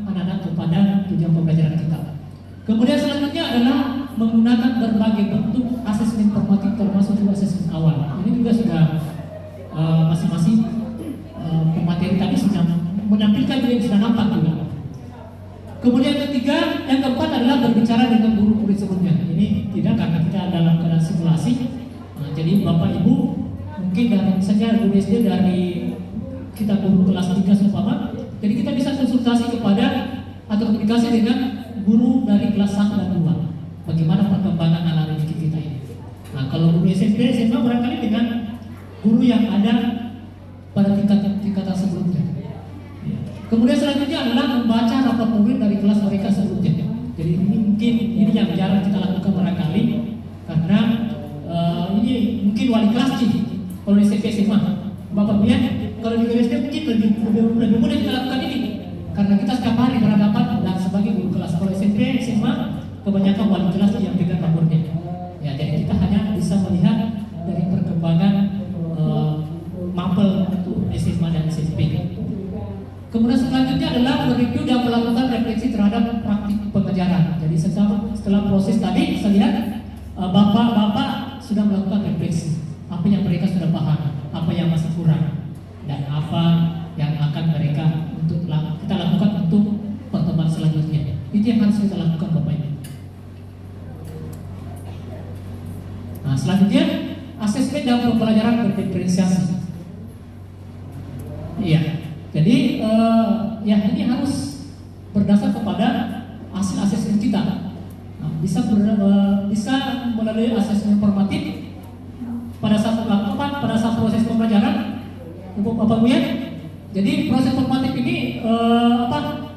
anak-anak kepada tujuan pembelajaran kita. Kemudian selanjutnya adalah menggunakan berbagai bentuk asesmen formatif termasuk juga asesmen awal. Ini juga sudah masing-masing pemateri tadi sudah menampilkan yang sudah nampak juga. Kemudian yang keempat adalah berbicara dengan guru murid sebelumnya. Ini tidak karena kita dalam keadaan simulasi. jadi Bapak Ibu mungkin dari misalnya guru SD dari kita guru kelas 3 seumpama, jadi kita bisa konsultasi kepada atau komunikasi dengan guru dari kelas 1 dan 2. Bagaimana perkembangan anak didik kita ini. Nah, kalau guru SMP, SMA barangkali dengan guru yang ada pada tingkatan sebelumnya. Kemudian selanjutnya adalah membaca rapor murid dari kelas mereka sebelumnya. Jadi ini mungkin ini yang jarang kita lakukan barangkali karena ini mungkin wali kelas sih kalau SMP SMA. Bapak lihat kalau di SD mungkin lebih mudah kita lakukan ini karena kita setiap hari berhadapan dan sebagai guru kelas. Kalau SMP SMA kebanyakan wali kelas yang pegang rapornya. Ya, jadi kita hanya bisa melihat dari perkembangan mapel untuk SMA dan SMP. Kemudian selanjutnya adalah mereview dan melakukan refleksi terhadap praktik pengajaran. Jadi setelah proses tadi, saya lihat bapak-bapak sudah melakukan refleksi. Apa yang mereka sudah paham, apa yang masih kurang, dan apa yang akan mereka kita lakukan untuk pertemuan selanjutnya. Itu yang harus kita lakukan Bapak Ibu. Nah, selanjutnya asesmen dan pembelajaran berdiferensiasi. Iya. Jadi ya ini harus berdasar kepada hasil asesmen kita. Nah, bisa melalui asesmen formatif pada saat proses pembelajaran, Bapak Ibu ya. Jadi proses formatif ini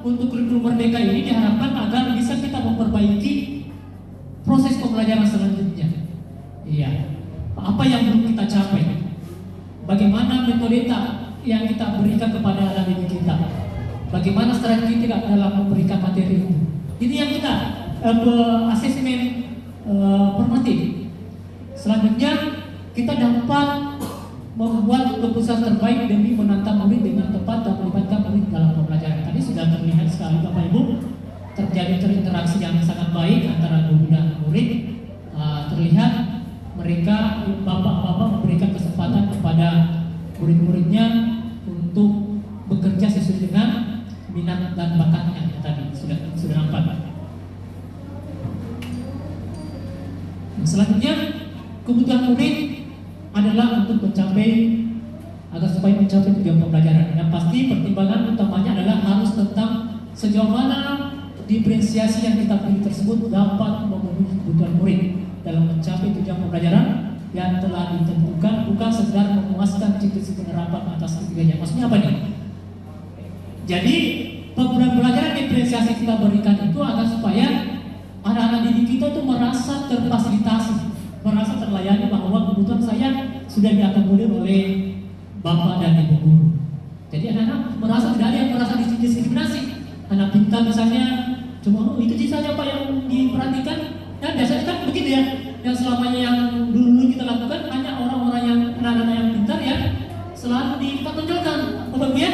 untuk kurikulum merdeka ini diharapkan agar bisa kita memperbaiki proses pembelajaran selanjutnya. Iya. Apa yang belum kita capai? Bagaimana metode yang kita berikan kepada anak didik kita? Bagaimana strategi kita dalam memberikan materi itu? Ini yang kita asesmen formatif. Selanjutnya kita dapat membuat keputusan terbaik demi menantang murid dengan tepat dan melibatkan murid dalam pembelajaran. Tadi sudah terlihat sekali Bapak Ibu terjadi interaksi yang sangat baik antara guru dan murid. Terlihat mereka bapak-bapak memberikan kesempatan kepada murid-muridnya untuk bekerja sesuai dengan minat dan bakatnya tadi sudah nampak. Selanjutnya kebutuhan murid adalah untuk supaya mencapai tujuan pembelajaran. Yang pasti pertimbangan utamanya adalah harus tentang sejauh mana diferensiasi yang kita pilih tersebut dapat memenuhi kebutuhan murid dalam mencapai tujuan pembelajaran yang telah ditentukan, bukan sekedar memuaskan cita-cita harapan atas ketiganya. Maksudnya apa nih? Jadi pembelajaran diferensiasi kita berikan itu agar supaya anak-anak didik kita itu merasa terfasilitasi, merasa terlayani bahwa kebutuhan saya sudah diakomodir oleh bapak dan ibu guru. Jadi anak-anak merasa tidak ada yang merasa didiskriminasi. Anak pintar misalnya cuma itu saja Pak yang diperhatikan. Dan biasanya kan begitu ya. Yang selamanya yang dulu kita lakukan hanya orang-orang yang anak-anak yang pintar ya selalu ditonjolkan, Bapak ya.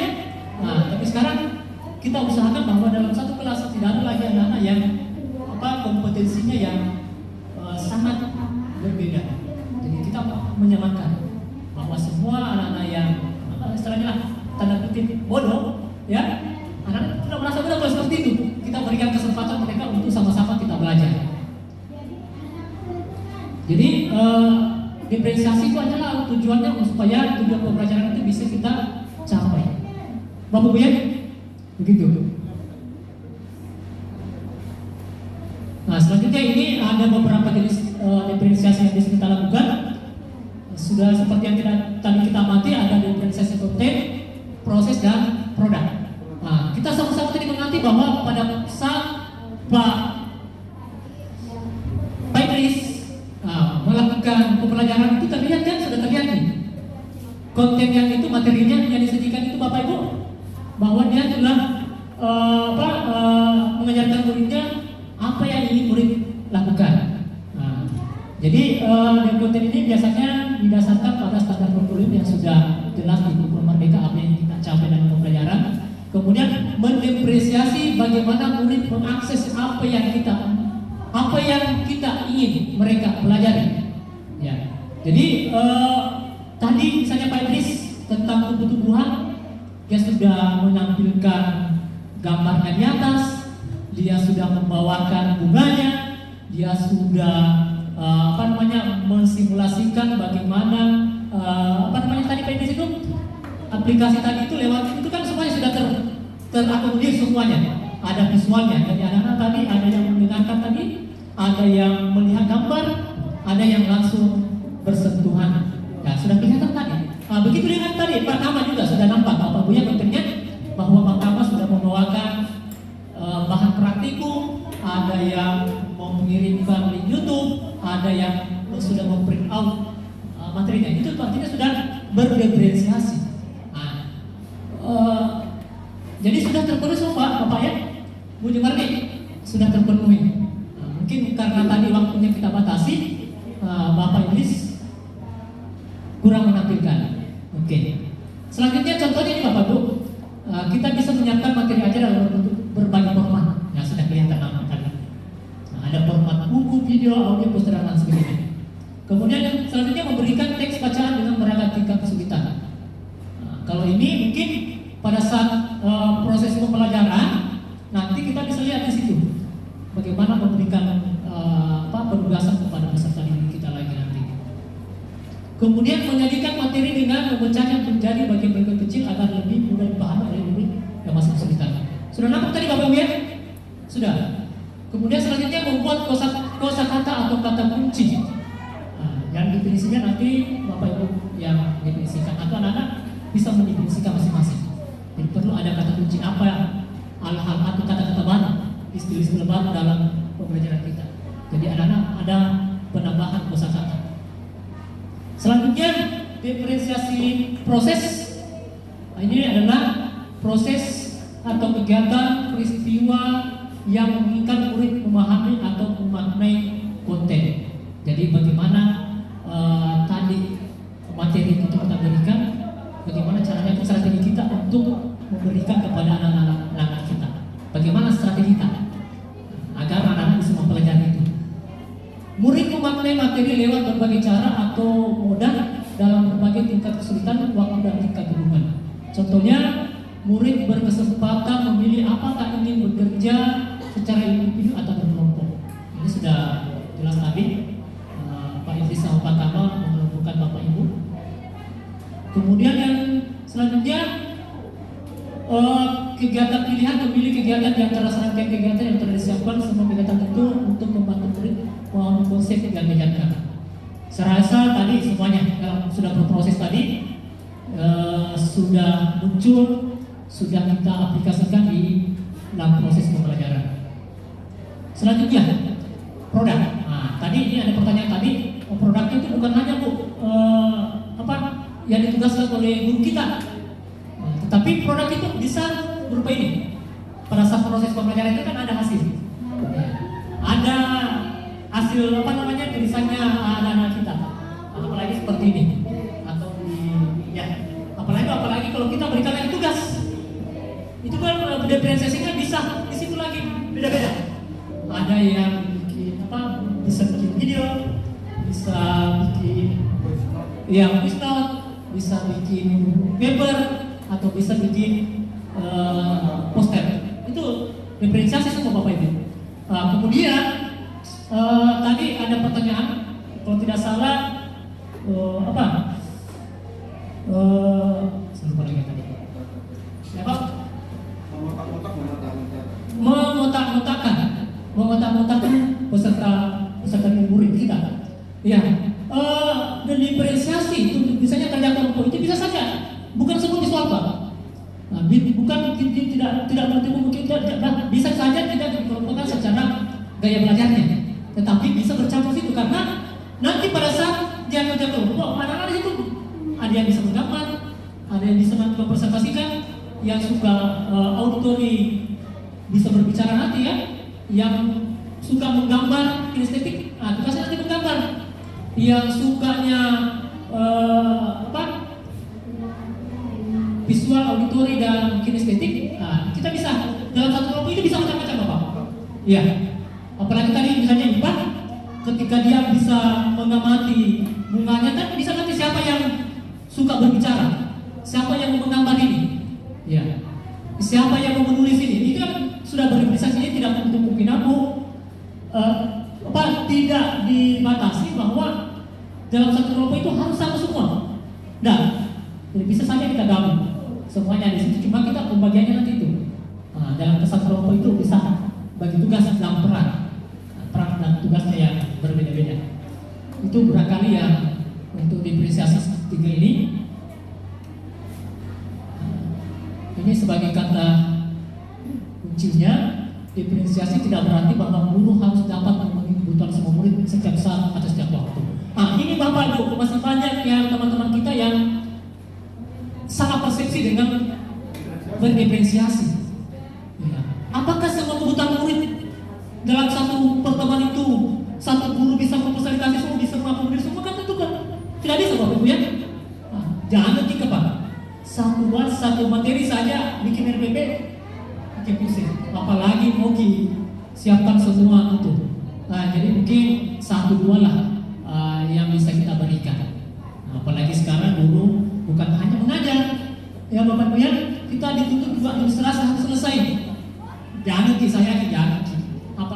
Nah, tapi sekarang kita usahakan bahwa dalam satu kelas tidak ada lagi anak-anak yang kompetensinya yang sangat berbeda. Jadi kita menyamakan bahwa semua anak-anak yang istilahnya tanda kutip bodoh ya, anak-anak tidak merasa bodoh seperti itu. Kita berikan kesempatan mereka untuk sama-sama kita belajar. Jadi diferensiasi itu adalah tujuannya supaya tujuan pembelajaran itu bisa kita capai. Bapak Ibu ya, begitu. Nah selanjutnya ini ada beberapa jenis diferensiasi yang bisa kita lakukan. Sudah seperti yang tadi kita amati, ada diferensiasi konten, proses dan produk. Nah kita sama-sama tadi mengerti bahwa pada saat Pak Idris melakukan pembelajaran itu terlihat kan, sudah terlihat nih konten yang itu, materinya yang disajikan itu Bapak Ibu, bahwa dia telah mengajarkan muridnya apa yang ingin murid lakukan. Nah, jadi konten ini biasanya didasarkan pada standar kurikulum yang sudah jelas di kurikulum merdeka apa yang kita capai dalam pembelajaran. Kemudian mendepresiasi bagaimana murid mengakses apa yang kita ingin mereka pelajari. Ya. Jadi tadi misalnya Pak Idris tentang tumbuh-tumbuhan, dia sudah menampilkan gambarnya di atas, dia sudah membawakan bunganya, dia sudah mensimulasikan bagaimana tadi Pak Idris itu aplikasi tadi itu lewat itu kan semuanya sudah terakomodir semuanya, ada visualnya. Jadi anak-anak tadi ada yang mendengarkan tadi, ada yang melihat gambar, ada yang langsung bersentuhan. Ya sudah kelihatan tadi. Begitu dengan tadi pertama juga sudah nampak Bapak Buya kontennya bahwa Mahkamah sudah membawakan bahan praktikum, ada yang mengirimkan link YouTube, ada yang sudah memprint out materinya. Itu artinya sudah berdiferensiasi. Jadi sudah terpenuhi semua Bapak ya, Bu Jumarni sudah terpenuhi. Mungkin karena tadi waktunya kita batasi, Bapak Idris kurang menampilkan. Oke. Selanjutnya contohnya ini Bapak Bu, kita bisa menyiapkan materi ajar dalam bentuk berbagai format. Ya sudah kelihatan nama tadi. Ada format buku, video, audio, poster dan lain sebagainya. Kemudian yang selanjutnya memberikan teks bacaan dengan beragam tingkat kesulitan. Kalau ini mungkin pada saat proses pembelajaran nanti kita bisa lihat di situ bagaimana memberikan penugasan kepada peserta didik kita lagi nanti. Kemudian menyajikan materi dengan memecahnya menjadi bagian-bagian kecil agar lebih mudah dipahami oleh murid yang masih kesulitan. Sudah nampak tadi Bapak Ibu ya? Sudah. Kemudian selanjutnya membuat kosakata atau kata kunci. Yang definisinya nanti Bapak Ibu yang definisikan atau anak-anak bisa mendefinisikan masing-masing. Jadi perlu ada kata kunci apa hal-hal atau kata-kata baru, istilah-istilah baru dalam pembelajaran kita. Jadi anak-anak ada penambahan kosakata. Selanjutnya diferensiasi proses. Ini adalah proses atau kegiatan peristiwa yang menginginkan murid memahami atau memaknai konten. Jadi bagaimana tadi materi yang kita berikan, bagaimana caranya strategi kita untuk memberikan kepada anak-anak kita. Bagaimana strategi kita agar anak-anak bisa mempelajari itu. Murid memaknai materi lewat berbagai cara atau moda dalam berbagai tingkat kesulitan, waktu dan tingkat hubungan. Contohnya, murid berkesempatan memilih apakah ingin bekerja secara individu atau berkelompok. Ini sudah jelas tadi. Pak Idris sama Pak Kamal mengelompokkan Bapak Ibu. Kemudian yang selanjutnya kegiatan pilihan memilih kegiatan yang terlaksana kegiatan yang telah disiapkan semua kegiatan itu untuk membantu murid memahami konsep yang diajarkan. Saya rasa tadi semuanya sudah berproses tadi, sudah muncul, sudah kita aplikasikan di dalam proses pembelajaran. Selanjutnya produk. Nah, tadi ini ada pertanyaan tadi, produk itu bukan hanya yang ditugaskan oleh guru kita, tetapi produk itu bisa berupa ini. Pada saat proses pembelajaran itu kan ada hasil, ada hasil tulisannya anak-anak kita, apalagi seperti ini, atau apalagi kalau kita berikan lagi tugas, itu kan diferensiasinya bisa di situ lagi beda-beda. Ada yang bisa bikin video, bisa bikin voice note, bisa bikin paper, atau bisa bikin poster. Itu diferensiasi semua Bapak Ibu. Kemudian tadi ada pertanyaan, kalau tidak salah mengotak-ngotakkan peserta murid kita. Ya, dan diferensiasi itu misalnya kerja kelompok itu bisa saja, bukan semua visual Pak. Nah, bukan tidak bertemu mungkin bisa saja tidak dikelompokkan secara gaya belajarnya, tetapi bisa bercampur situ karena nanti pada saat dia kerja kelompok anak-anak di situ ada yang bisa menggambar, ada yang bisa mempresentasikan, yang suka auditory bisa berbicara nanti ya, yang suka menggambar kinestetik, tugasnya nanti menggambar, yang sukanya visual, auditory dan kinestetik, kita bisa dalam satu kelompok itu bisa macam-macam Bapak. Iya. Apalagi tadi misalnya IPA, ketika dia bisa mengamati bunganya kan bisa nanti siapa yang suka berbicara, siapa yang mau menggambar ini, ya, siapa yang mau menulis ini kan sudah berdefiniasi, ini tidak untuk mungkin aku tidak dibatasi bahwa dalam satu kelompok itu harus sama semua. Nah, jadi bisa saja kita gabung semuanya di situ. Cuma kita pembagiannya nanti itu. Nah, dalam satu kelompok itu bisa bagi tugas dalam peran dan tugasnya yang berbeda-beda. Itu barangkali yang untuk diferensiasi tiga ini. Ini sebagai kata kuncinya. Diferensiasi tidak berarti bahwa guru harus dapat memenuhi kebutuhan semua murid setiap saat atau setiap waktu. Nah, ini Bapak Ibu, masih banyak yang teman-teman kita yang salah persepsi dengan berdiferensiasi. Ya. Apakah semua kebutuhan murid dalam satu pertemuan itu satu guru bisa memfasilitasi semua, bisa mengakomodir semua? Kan tentu kan tidak bisa Bapak Ibu ya. Nah, jangan ketika Pak, satu materi saja bikin RPP pusing, apalagi mau siapkan semua itu. Nah, jadi mungkin 1-2 lah yang bisa kita berikan. Nah, apalagi sekarang dulu bukan hanya mengajar, ya Bapak Ibu ya, kita dituntut juga administrasi harus selesai. Jangan saya jangan.